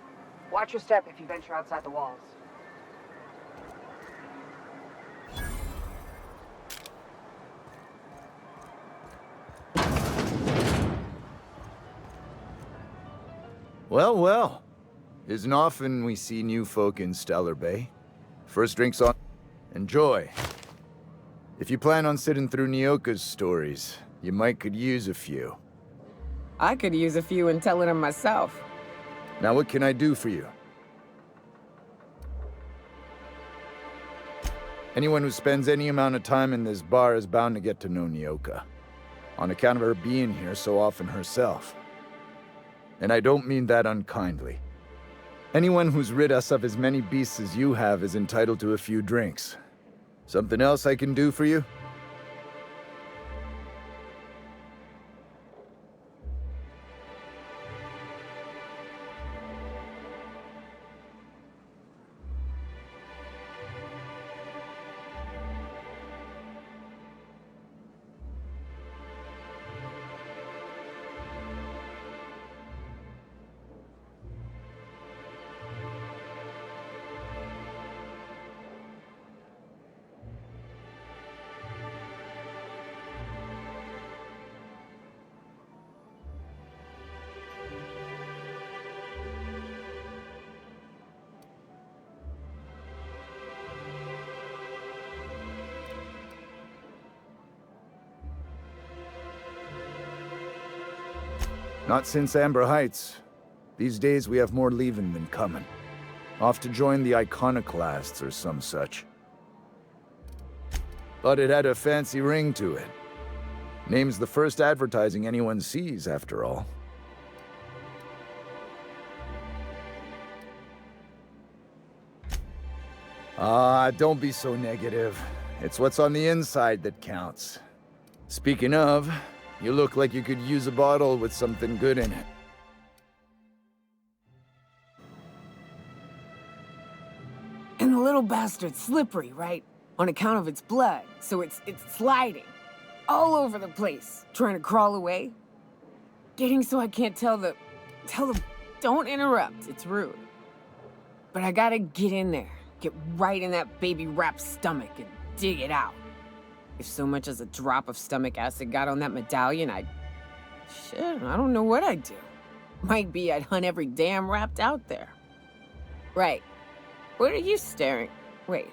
Watch your step if you venture outside the walls. Well, well. Isn't often we see new folk in Stellar Bay. First drinks on... Enjoy. If you plan on sitting through Nyoka's stories, you might could use a few. I could use a few and telling them myself. Now what can I do for you? Anyone who spends any amount of time in this bar is bound to get to know Nyoka, on account of her being here so often herself. And I don't mean that unkindly. Anyone who's rid us of as many beasts as you have is entitled to a few drinks. Something else I can do for you? Not since Amber Heights. These days we have more leaving than coming. Off to join the Iconoclasts or some such. But it had a fancy ring to it. Name's the first advertising anyone sees, after all. Ah, don't be so negative. It's what's on the inside that counts. Speaking of, you look like you could use a bottle with something good in it. And the little bastard's slippery, right? On account of its blood, so it's sliding. All over the place, trying to crawl away. Getting so I can't tell the... Don't interrupt, it's rude. But I gotta get in there, get right in that baby rap's stomach and dig it out. If so much as a drop of stomach acid got on that medallion, shit, I don't know what I'd do. Might be I'd hunt every damn wrapped out there. Right. What are you staring? Wait.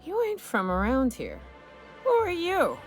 You ain't from around here. Who are you?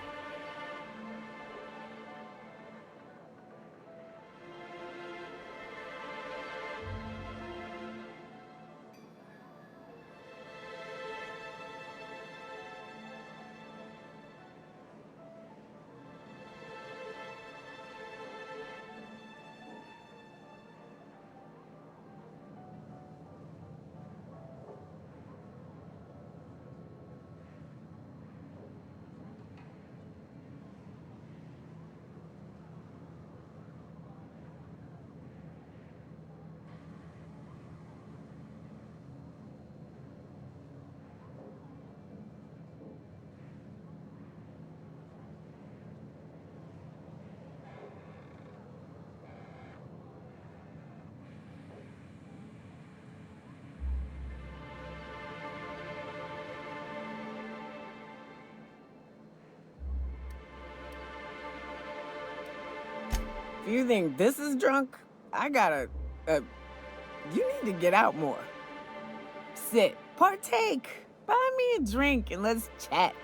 If you think this is drunk, I gotta, you need to get out more. Sit, partake, buy me a drink and let's chat.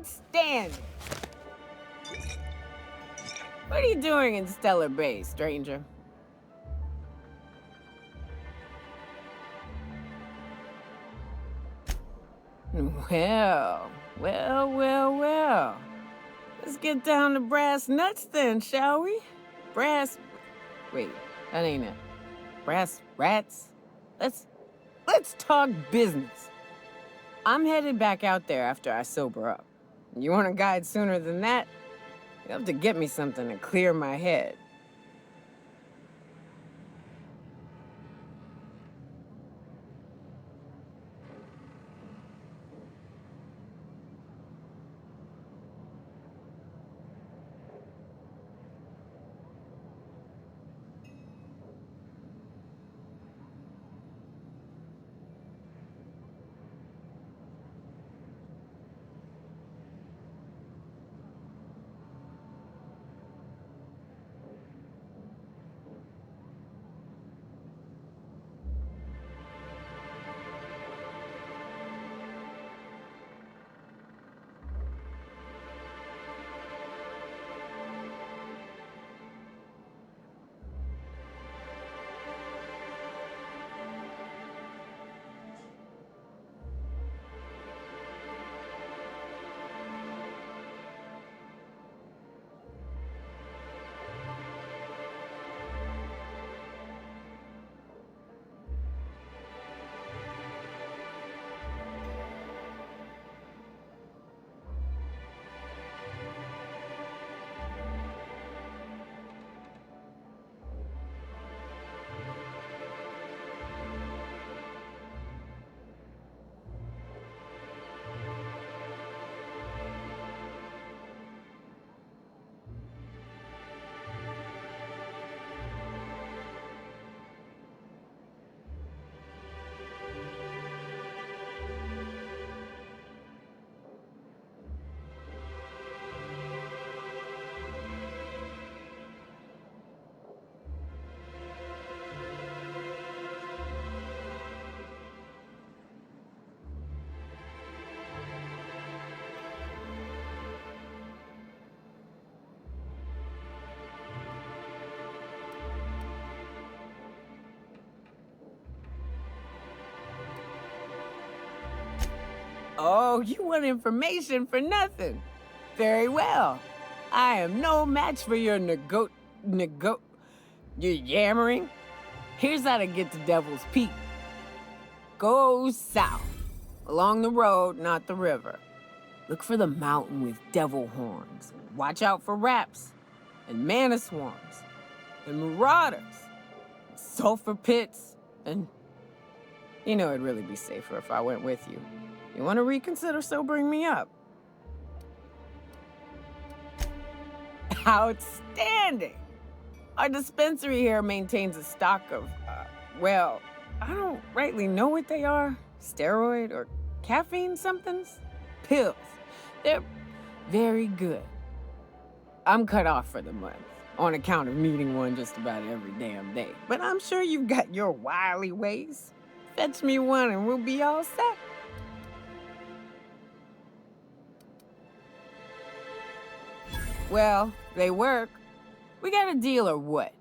Outstanding! What are you doing in Stellar Bay, stranger? Well, well. Let's get down to brass nuts then, shall we? Wait, that ain't it. Brass rats? Let's talk business. I'm headed back out there after I sober up. You want a guide sooner than that? You have to get me something to clear my head. Oh, you want information for nothing. Very well. I am no match for your your yammering. Here's how to get to Devil's Peak. Go south, along the road, not the river. Look for the mountain with devil horns. Watch out for raps, and mana swarms, and marauders, sulfur pits, and... You know, it'd really be safer if I went with you. You want to reconsider sobering me up? Outstanding! Our dispensary here maintains a stock of, well, I don't rightly know what they are. Steroid or caffeine somethings? Pills. They're very good. I'm cut off for the month, on account of needing one just about every damn day. But I'm sure you've got your wily ways. Fetch me one and we'll be all set. Well, they work. We got a deal or what?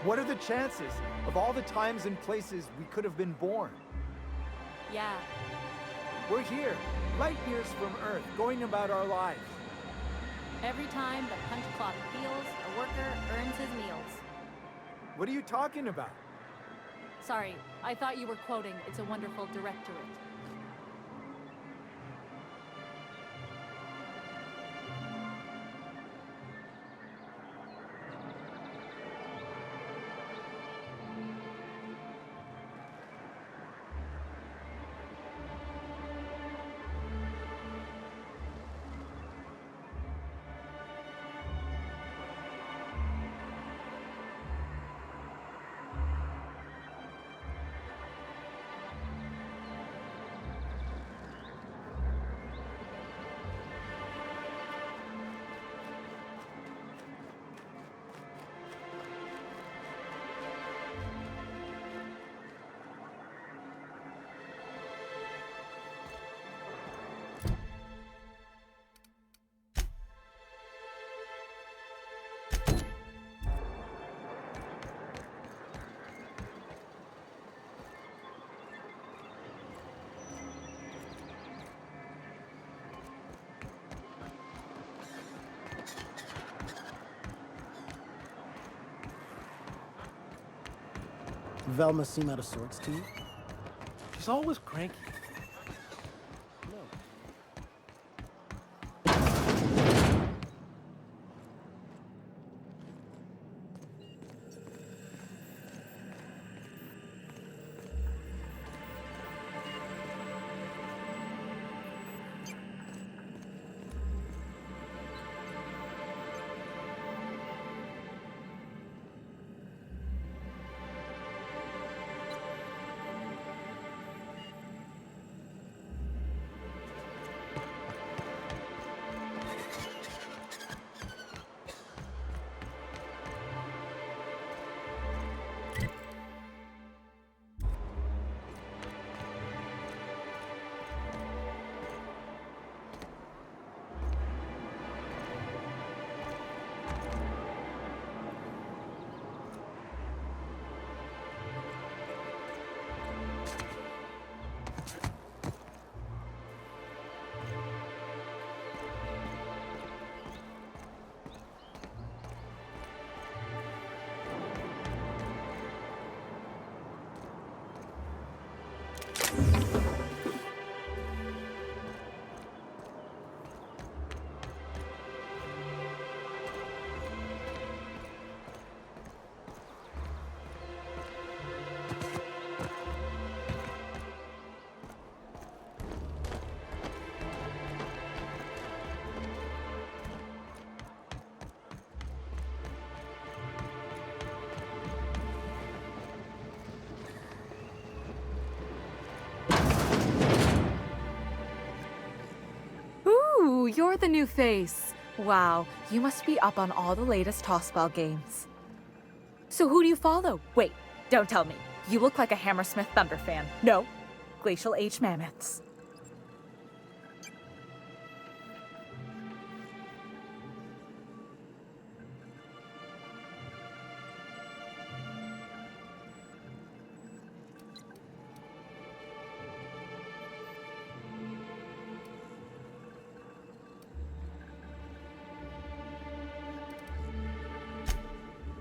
What are the chances of all the times and places we could have been born? Yeah. We're here, light years from Earth, going about our lives. Every time the punch clock peels, a worker earns his meals. What are you talking about? Sorry, I thought you were quoting It's a Wonderful Directorate. Velma seem out of sorts to you? She's always cranky. Ooh, you're the new face. Wow, you must be up on all the latest tossball games. So who do you follow? Wait, don't tell me. You look like a Hammersmith Thunder fan. No, Glacial Age Mammoths.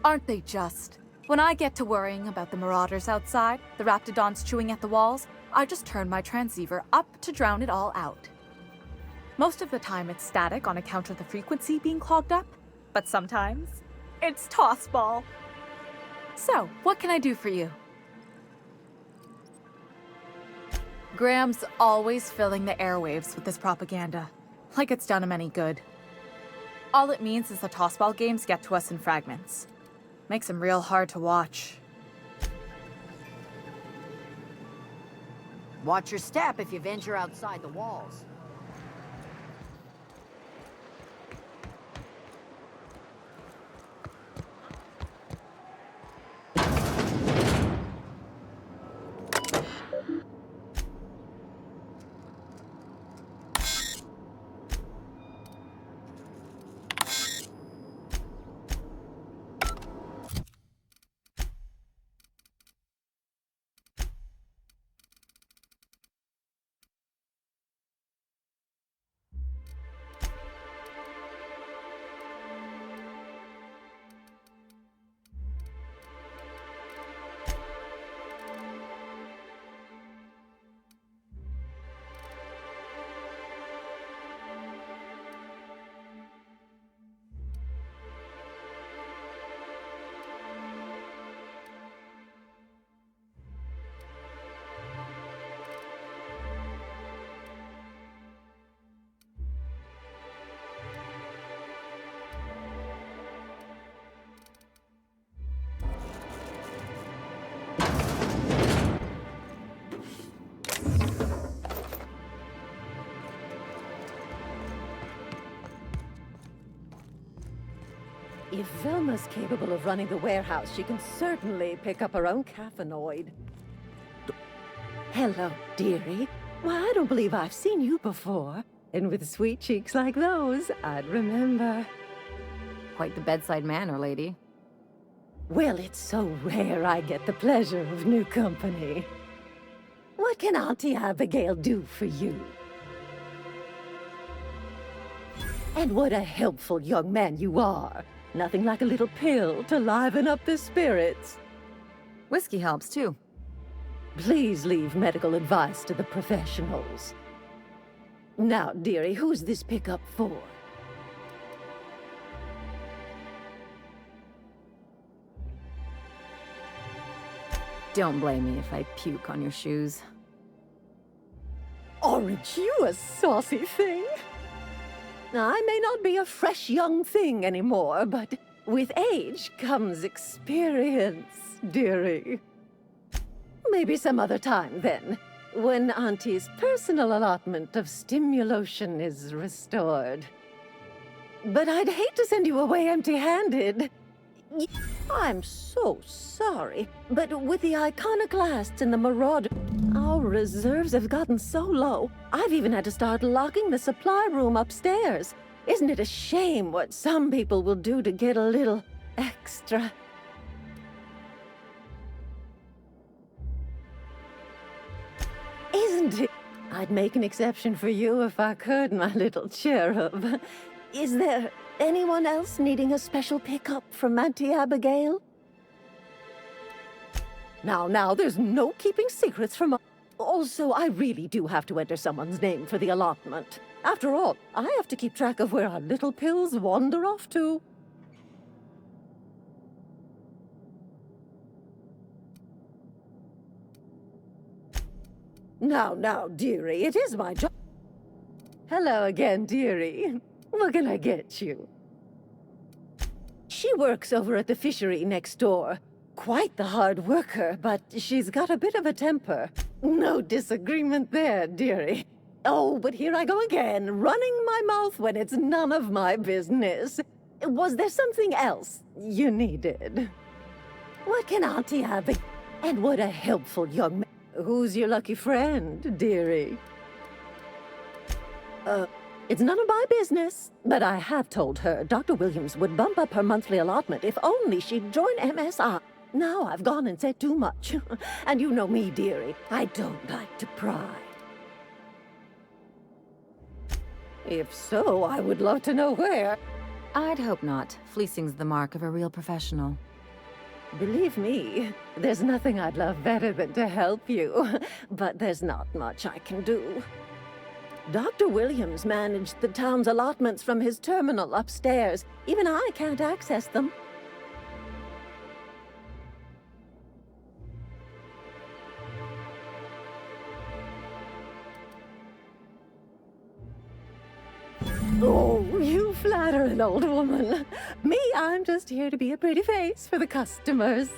Aren't they just? When I get to worrying about the marauders outside, the raptidons chewing at the walls, I just turn my transceiver up to drown it all out. Most of the time it's static on account of the frequency being clogged up, but sometimes it's tossball. So, what can I do for you? Graham's always filling the airwaves with this propaganda, like it's done him any good. All it means is the tossball games get to us in fragments. Makes them real hard to watch. Watch your step if you venture outside the walls. If Velma's capable of running the warehouse, she can certainly pick up her own caffeinoid. Hello, dearie. Why, I don't believe I've seen you before. And with sweet cheeks like those, I'd remember. Quite the bedside manner, lady. Well, it's so rare I get the pleasure of new company. What can Auntie Abigail do for you? And what a helpful young man you are. Nothing like a little pill to liven up the spirits. Whiskey helps, too. Please leave medical advice to the professionals. Now, dearie, who's this pickup for? Don't blame me if I puke on your shoes. Aren't you a saucy thing? I may not be a fresh young thing anymore, but with age comes experience, dearie. Maybe some other time, then, when Auntie's personal allotment of stimulation is restored. But I'd hate to send you away empty-handed. I'm so sorry, but with the iconoclasts and the marauder, our reserves have gotten so low, I've even had to start locking the supply room upstairs. Isn't it a shame what some people will do to get a little extra? Isn't it? I'd make an exception for you if I could, my little cherub. Is there anyone else needing a special pickup from Auntie Abigail? Now, there's no keeping secrets from... Also, I really do have to enter someone's name for the allotment. After all, I have to keep track of where our little pills wander off to. Now, dearie, it is my job. Hello again, dearie. What can I get you? She works over at the fishery next door. Quite the hard worker, but she's got a bit of a temper. No disagreement there, dearie. Oh, but here I go again, running my mouth when it's none of my business. Was there something else you needed? What can Auntie have? And what a helpful young man. Who's your lucky friend, dearie? It's none of my business, but I have told her Dr. Williams would bump up her monthly allotment if only she'd join MSI. Now I've gone and said too much. And you know me, dearie. I don't like to pry. If so, I would love to know where. I'd hope not. Fleecing's the mark of a real professional. Believe me, there's nothing I'd love better than to help you. But there's not much I can do. Dr. Williams managed the town's allotments from his terminal upstairs. Even I can't access them. Oh, you flatter an old woman. Me, I'm just here to be a pretty face for the customers.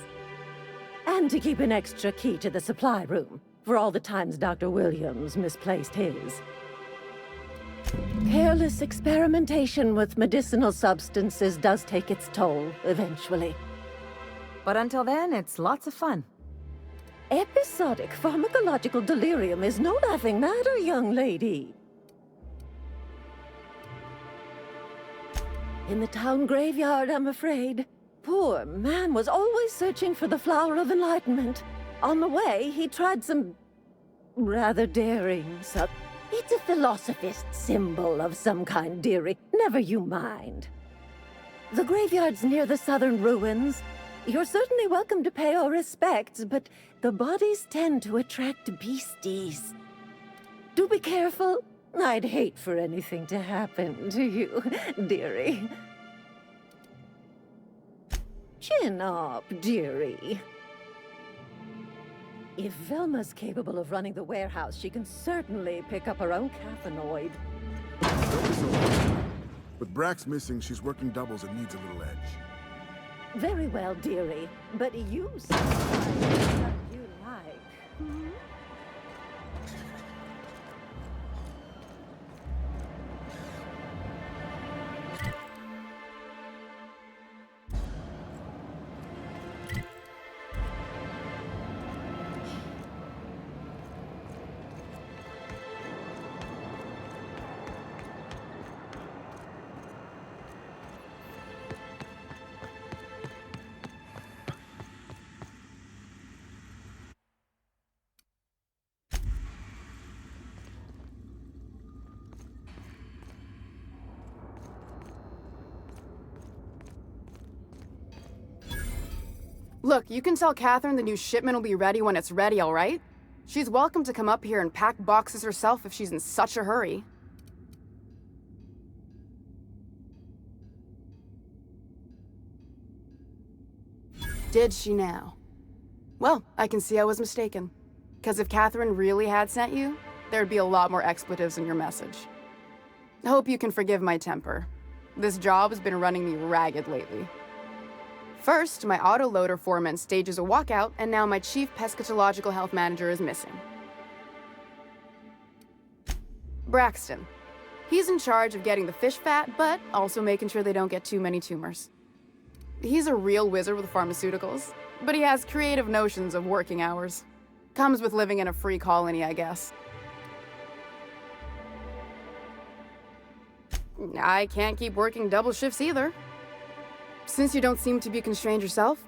And to keep an extra key to the supply room, for all the times Dr. Williams misplaced his. Careless experimentation with medicinal substances does take its toll, eventually. But until then, it's lots of fun. Episodic pharmacological delirium is no laughing matter, young lady. In the town graveyard, I'm afraid. Poor man was always searching for the flower of enlightenment. On the way, he tried some rather daring stuff. It's a philosophist symbol of some kind, dearie. Never you mind. The graveyard's near the southern ruins. You're certainly welcome to pay our respects, but the bodies tend to attract beasties. Do be careful. I'd hate for anything to happen to you, dearie. Chin up, dearie. If Velma's capable of running the warehouse, she can certainly pick up her own caffeinoid. With Brax missing, she's working doubles and needs a little edge. Very well, dearie. But you said what you like. Hmm? Look, you can tell Catherine the new shipment will be ready when it's ready, all right? She's welcome to come up here and pack boxes herself if she's in such a hurry. Did she now? Well, I can see I was mistaken. Because if Catherine really had sent you, there'd be a lot more expletives in your message. I hope you can forgive my temper. This job has been running me ragged lately. First, my autoloader foreman stages a walkout, and now my chief pescatological health manager is missing. Braxton. He's in charge of getting the fish fat, but also making sure they don't get too many tumors. He's a real wizard with pharmaceuticals, but he has creative notions of working hours. Comes with living in a free colony, I guess. I can't keep working double shifts either. Since you don't seem to be constrained yourself,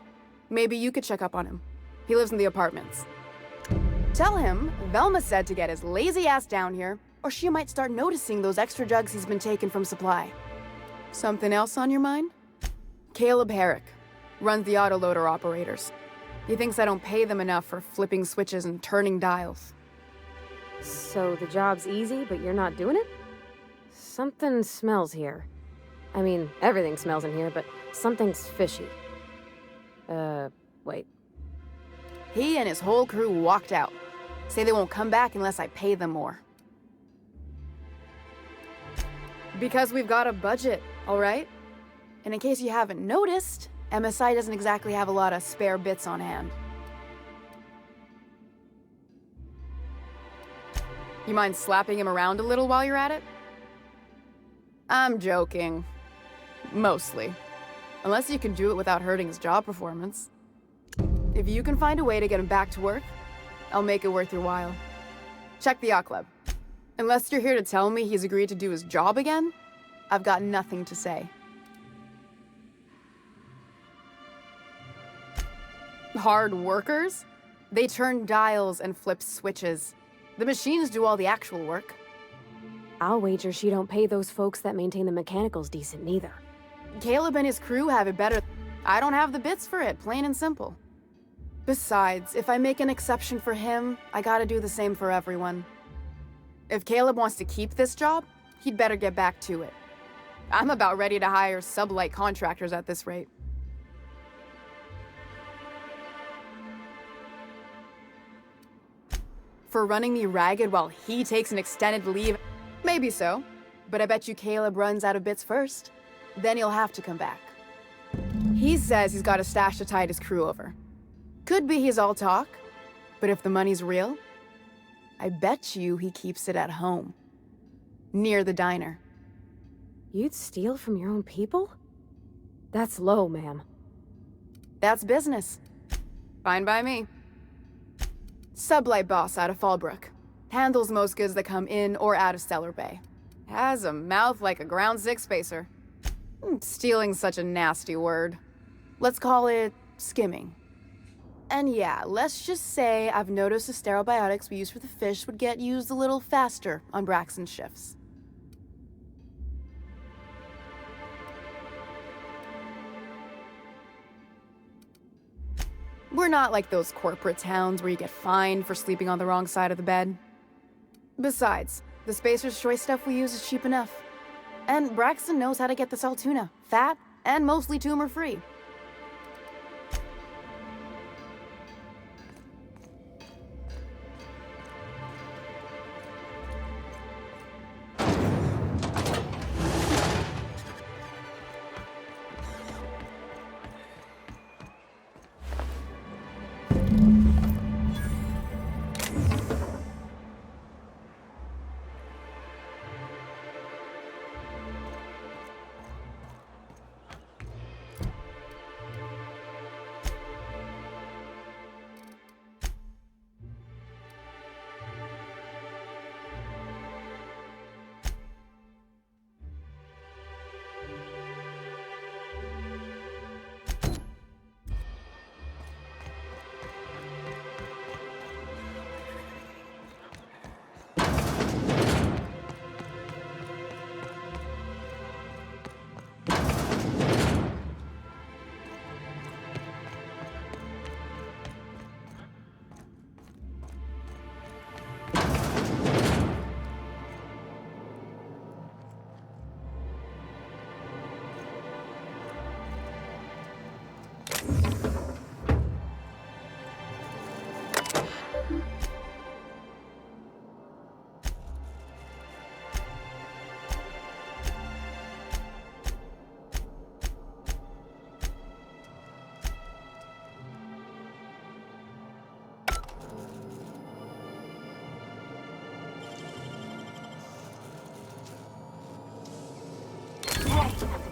maybe you could check up on him. He lives in the apartments. Tell him Velma said to get his lazy ass down here, or she might start noticing those extra jugs he's been taking from supply. Something else on your mind? Caleb Herrick runs the autoloader operators. He thinks I don't pay them enough for flipping switches and turning dials. So the job's easy, but you're not doing it? Something smells here. I mean, everything smells in here, but something's fishy. Wait. He and his whole crew walked out. Say they won't come back unless I pay them more. Because we've got a budget, all right? And in case you haven't noticed, MSI doesn't exactly have a lot of spare bits on hand. You mind slapping him around a little while you're at it? I'm joking. Mostly. Unless you can do it without hurting his job performance. If you can find a way to get him back to work, I'll make it worth your while. Check the yacht club. Unless you're here to tell me he's agreed to do his job again, I've got nothing to say. Hard workers? They turn dials and flip switches. The machines do all the actual work. I'll wager she don't pay those folks that maintain the mechanicals decent neither. Caleb and his crew have it better. I don't have the bits for it, plain and simple. Besides, if I make an exception for him, I gotta do the same for everyone. If Caleb wants to keep this job, he'd better get back to it. I'm about ready to hire sublight contractors at this rate. For running me ragged while he takes an extended leave? Maybe so, but I bet you Caleb runs out of bits first. Then he'll have to come back. He says he's got a stash to tide his crew over. Could be he's all talk, but if the money's real, I bet you he keeps it at home. Near the diner. You'd steal from your own people? That's low, ma'am. That's business. Fine by me. Sublight boss out of Fallbrook. Handles most goods that come in or out of Stellar Bay. Has a mouth like a ground six spacer. Stealing's such a nasty word. Let's call it skimming. And yeah, let's just say I've noticed the sterile biotics we use for the fish would get used a little faster on Braxton's shifts. We're not like those corporate towns where you get fined for sleeping on the wrong side of the bed. Besides, the Spacer's Choice stuff we use is cheap enough. And Braxton knows how to get the salt tuna, fat, and mostly tumor-free.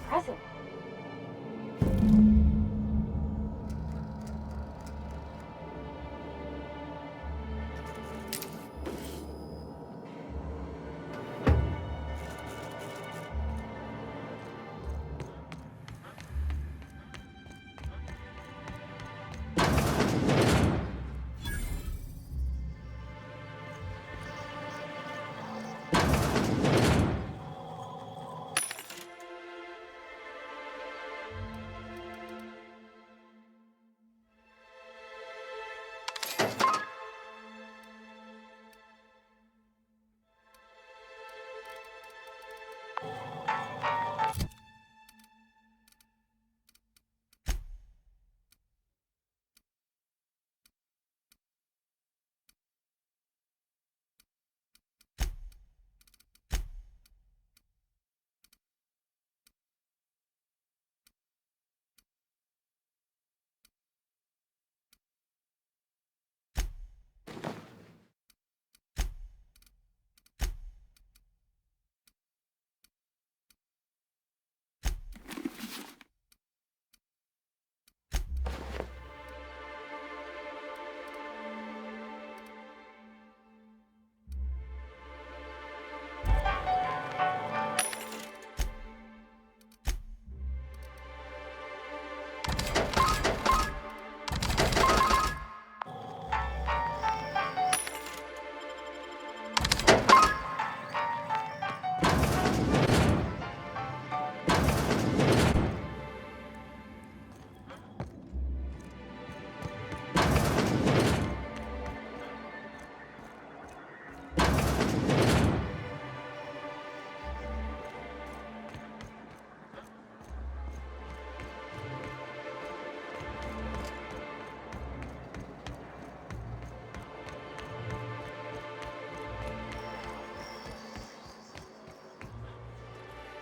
impressive.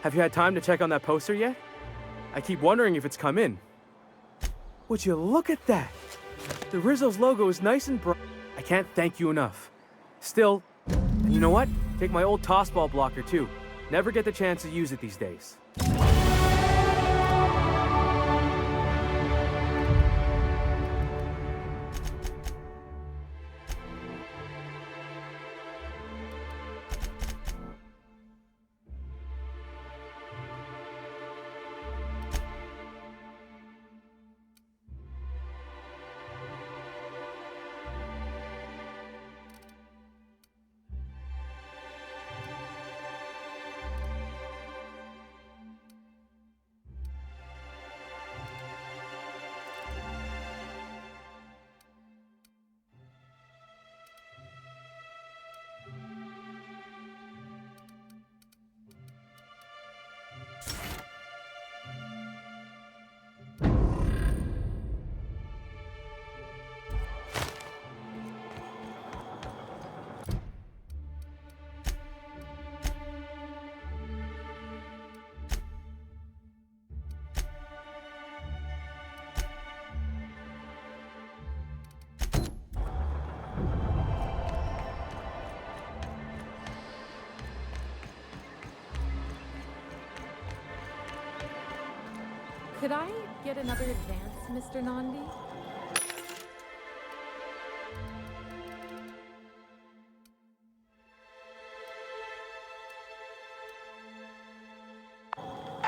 Have you had time to check on that poster yet? I keep wondering if it's come in. Would you look at that? The Rizzo's logo is nice and bright. I can't thank you enough. Still, and you know what? Take my old tossball blocker too. Never get the chance to use it these days. Could I get another advance, Mr. Nandi?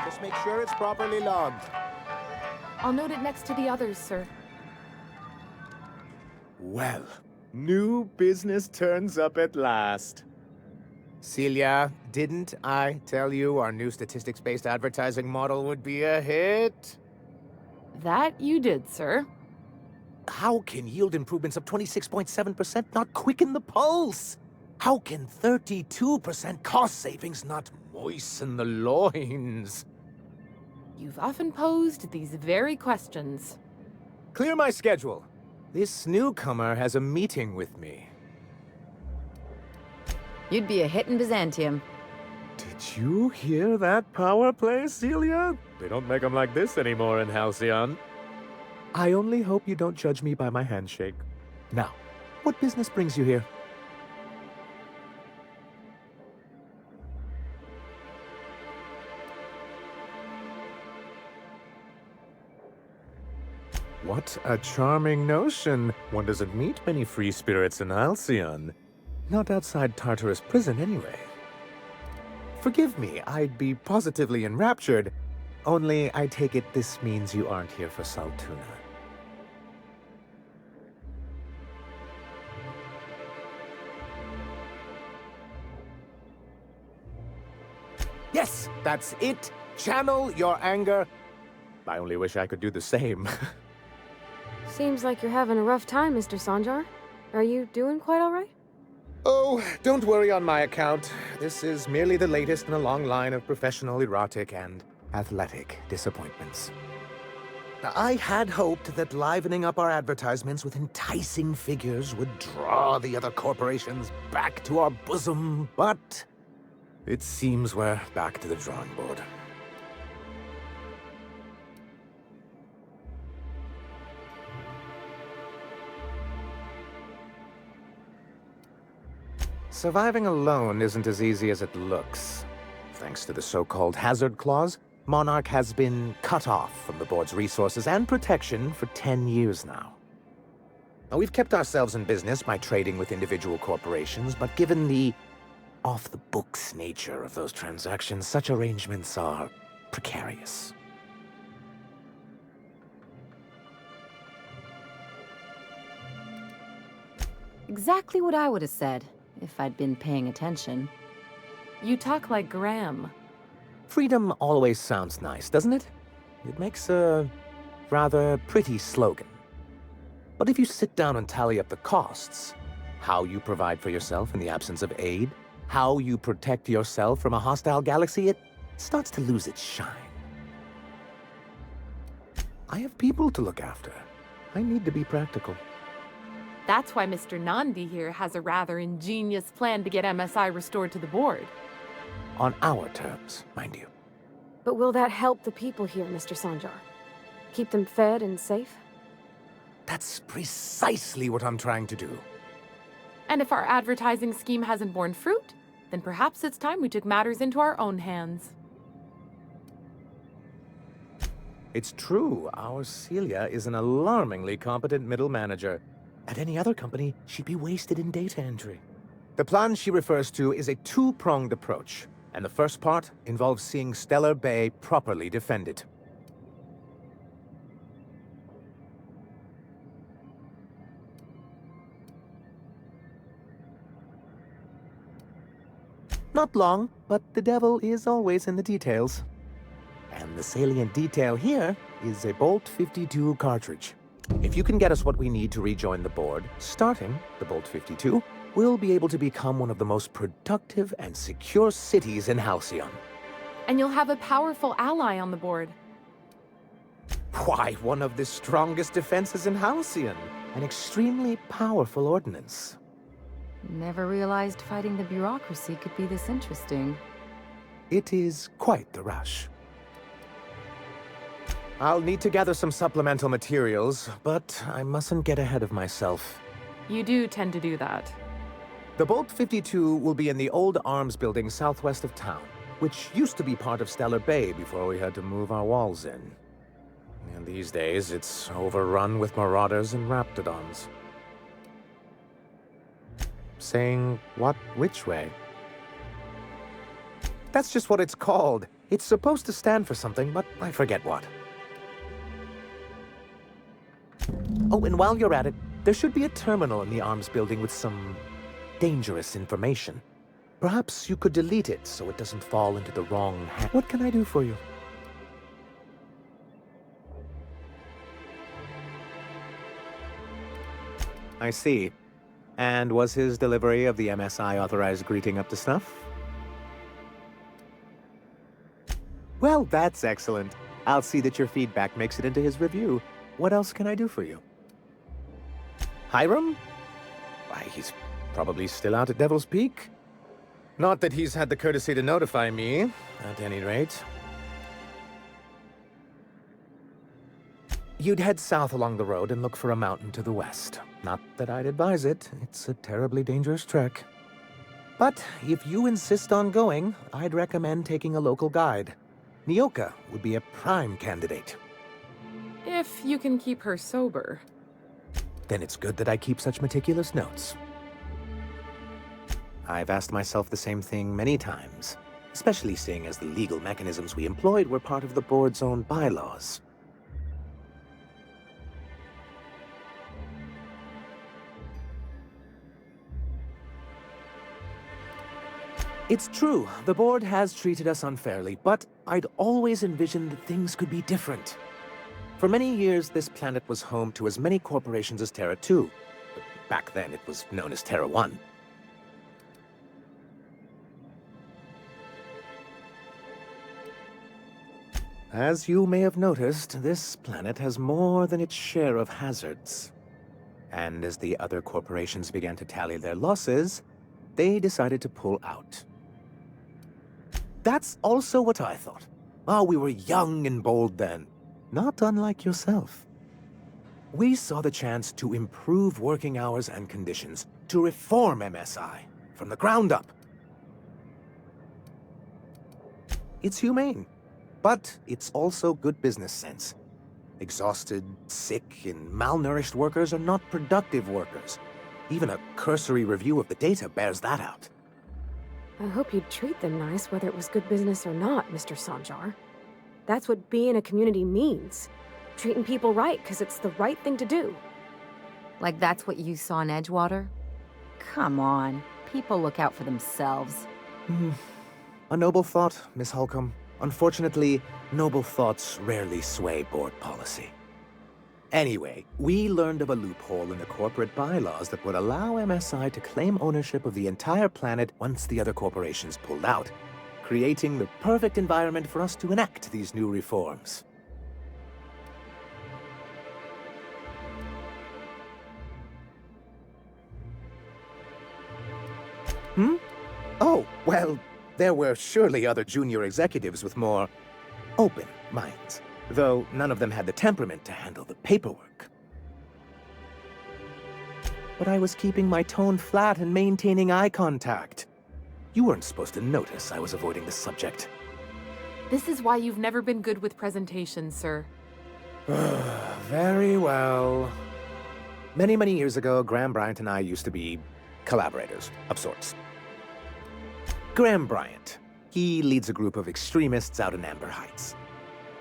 Just make sure it's properly logged. I'll note it next to the others, sir. Well, new business turns up at last. Celia, didn't I tell you our new statistics-based advertising model would be a hit? That you did, sir. How can yield improvements of 26.7% not quicken the pulse? How can 32% cost savings not moisten the loins? You've often posed these very questions. Clear my schedule. This newcomer has a meeting with me. You'd be a hit in Byzantium. Did you hear that power play, Celia? They don't make them like this anymore in Halcyon. I only hope you don't judge me by my handshake. Now, what business brings you here? What a charming notion. One doesn't meet many free spirits in Halcyon. Not outside Tartarus prison, anyway. Forgive me, I'd be positively enraptured. Only, I take it this means you aren't here for Saltuna. Yes, that's it. Channel your anger. I only wish I could do the same. Seems like you're having a rough time, Mr. Sanjar. Are you doing quite all right? Oh, don't worry on my account. This is merely the latest in a long line of professional erotic and athletic disappointments. Now, I had hoped that livening up our advertisements with enticing figures would draw the other corporations back to our bosom, but it seems we're back to the drawing board. Surviving alone isn't as easy as it looks. Thanks to the so-called hazard clause, Monarch has been cut off from the board's resources and protection for 10 years now. Now, we've kept ourselves in business by trading with individual corporations, but given the off-the-books nature of those transactions, such arrangements are precarious. Exactly what I would have said, if I'd been paying attention. You talk like Graham. Freedom always sounds nice, doesn't it? It makes a rather pretty slogan. But if you sit down and tally up the costs, how you provide for yourself in the absence of aid, how you protect yourself from a hostile galaxy, it starts to lose its shine. I have people to look after. I need to be practical. That's why Mr. Nandi here has a rather ingenious plan to get MSI restored to the board. On our terms, mind you. But will that help the people here, Mr. Sanjar? Keep them fed and safe? That's precisely what I'm trying to do. And if our advertising scheme hasn't borne fruit, then perhaps it's time we took matters into our own hands. It's true, our Celia is an alarmingly competent middle manager. At any other company, she'd be wasted in data entry. The plan she refers to is a two-pronged approach, and the first part involves seeing Stellar Bay properly defended. Not long, but the devil is always in the details. And the salient detail here is a Bolt 52 cartridge. If you can get us what we need to rejoin the board, starting the Bolt 52, we'll be able to become one of the most productive and secure cities in Halcyon. And you'll have a powerful ally on the board. Why, one of the strongest defenses in Halcyon. An extremely powerful ordnance. Never realized fighting the bureaucracy could be this interesting. It is quite the rush. I'll need to gather some supplemental materials, but I mustn't get ahead of myself. You do tend to do that. The Bolt 52 will be in the old arms building southwest of town, which used to be part of Stellar Bay before we had to move our walls in. And these days, it's overrun with marauders and raptidons. Saying what which way? That's just what it's called. It's supposed to stand for something, but I forget what. Oh, and while you're at it, there should be a terminal in the arms building with some dangerous information. Perhaps you could delete it so it doesn't fall into the wrong hands. What can I do for you? I see. And was his delivery of the MSI authorized greeting up to snuff? Well, that's excellent. I'll see that your feedback makes it into his review. What else can I do for you? Hiram? Why, he's probably still out at Devil's Peak. Not that he's had the courtesy to notify me, at any rate. You'd head south along the road and look for a mountain to the west. Not that I'd advise it. It's a terribly dangerous trek. But if you insist on going, I'd recommend taking a local guide. Nyoka would be a prime candidate. If you can keep her sober. Then it's good that I keep such meticulous notes. I've asked myself the same thing many times, especially seeing as the legal mechanisms we employed were part of the board's own bylaws. It's true, the board has treated us unfairly, but I'd always envisioned that things could be different. For many years, this planet was home to as many corporations as Terra 2. Back then, it was known as Terra 1. As you may have noticed, this planet has more than its share of hazards. And as the other corporations began to tally their losses, they decided to pull out. That's also what I thought. Oh, we were young and bold then. Not unlike yourself. We saw the chance to improve working hours and conditions, to reform MSI from the ground up. It's humane, but it's also good business sense. Exhausted, sick, and malnourished workers are not productive workers. Even a cursory review of the data bears that out. I hope you'd treat them nice, whether it was good business or not, Mr. Sanjar. That's what being a community means. Treating people right, because it's the right thing to do. Like that's what you saw in Edgewater? Come on. People look out for themselves. A noble thought, Miss Holcomb. Unfortunately, noble thoughts rarely sway board policy. Anyway, we learned of a loophole in the corporate bylaws that would allow MSI to claim ownership of the entire planet once the other corporations pulled out, creating the perfect environment for us to enact these new reforms. Oh, well, there were surely other junior executives with more open minds, though none of them had the temperament to handle the paperwork. But I was keeping my tone flat and maintaining eye contact. You weren't supposed to notice I was avoiding the subject. This is why you've never been good with presentations, sir. Very well. Many, many years ago, Graham Bryant and I used to be collaborators, of sorts. Graham Bryant. He leads a group of extremists out in Amber Heights.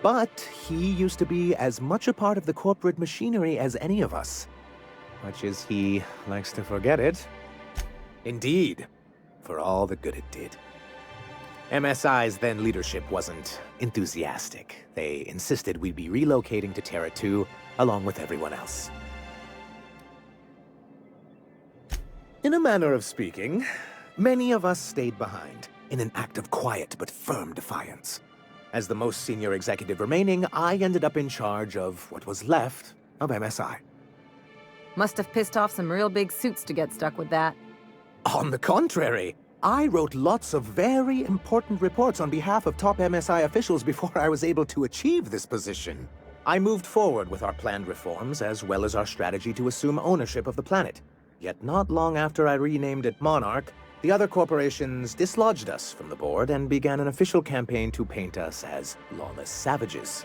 But he used to be as much a part of the corporate machinery as any of us. Much as he likes to forget it. Indeed, for all the good it did. MSI's then leadership wasn't enthusiastic. They insisted we'd be relocating to Terra 2 along with everyone else. In a manner of speaking, many of us stayed behind in an act of quiet but firm defiance. As the most senior executive remaining, I ended up in charge of what was left of MSI. Must have pissed off some real big suits to get stuck with that. On the contrary, I wrote lots of very important reports on behalf of top MSI officials before I was able to achieve this position. I moved forward with our planned reforms as well as our strategy to assume ownership of the planet. Yet not long after I renamed it Monarch, the other corporations dislodged us from the board and began an official campaign to paint us as lawless savages.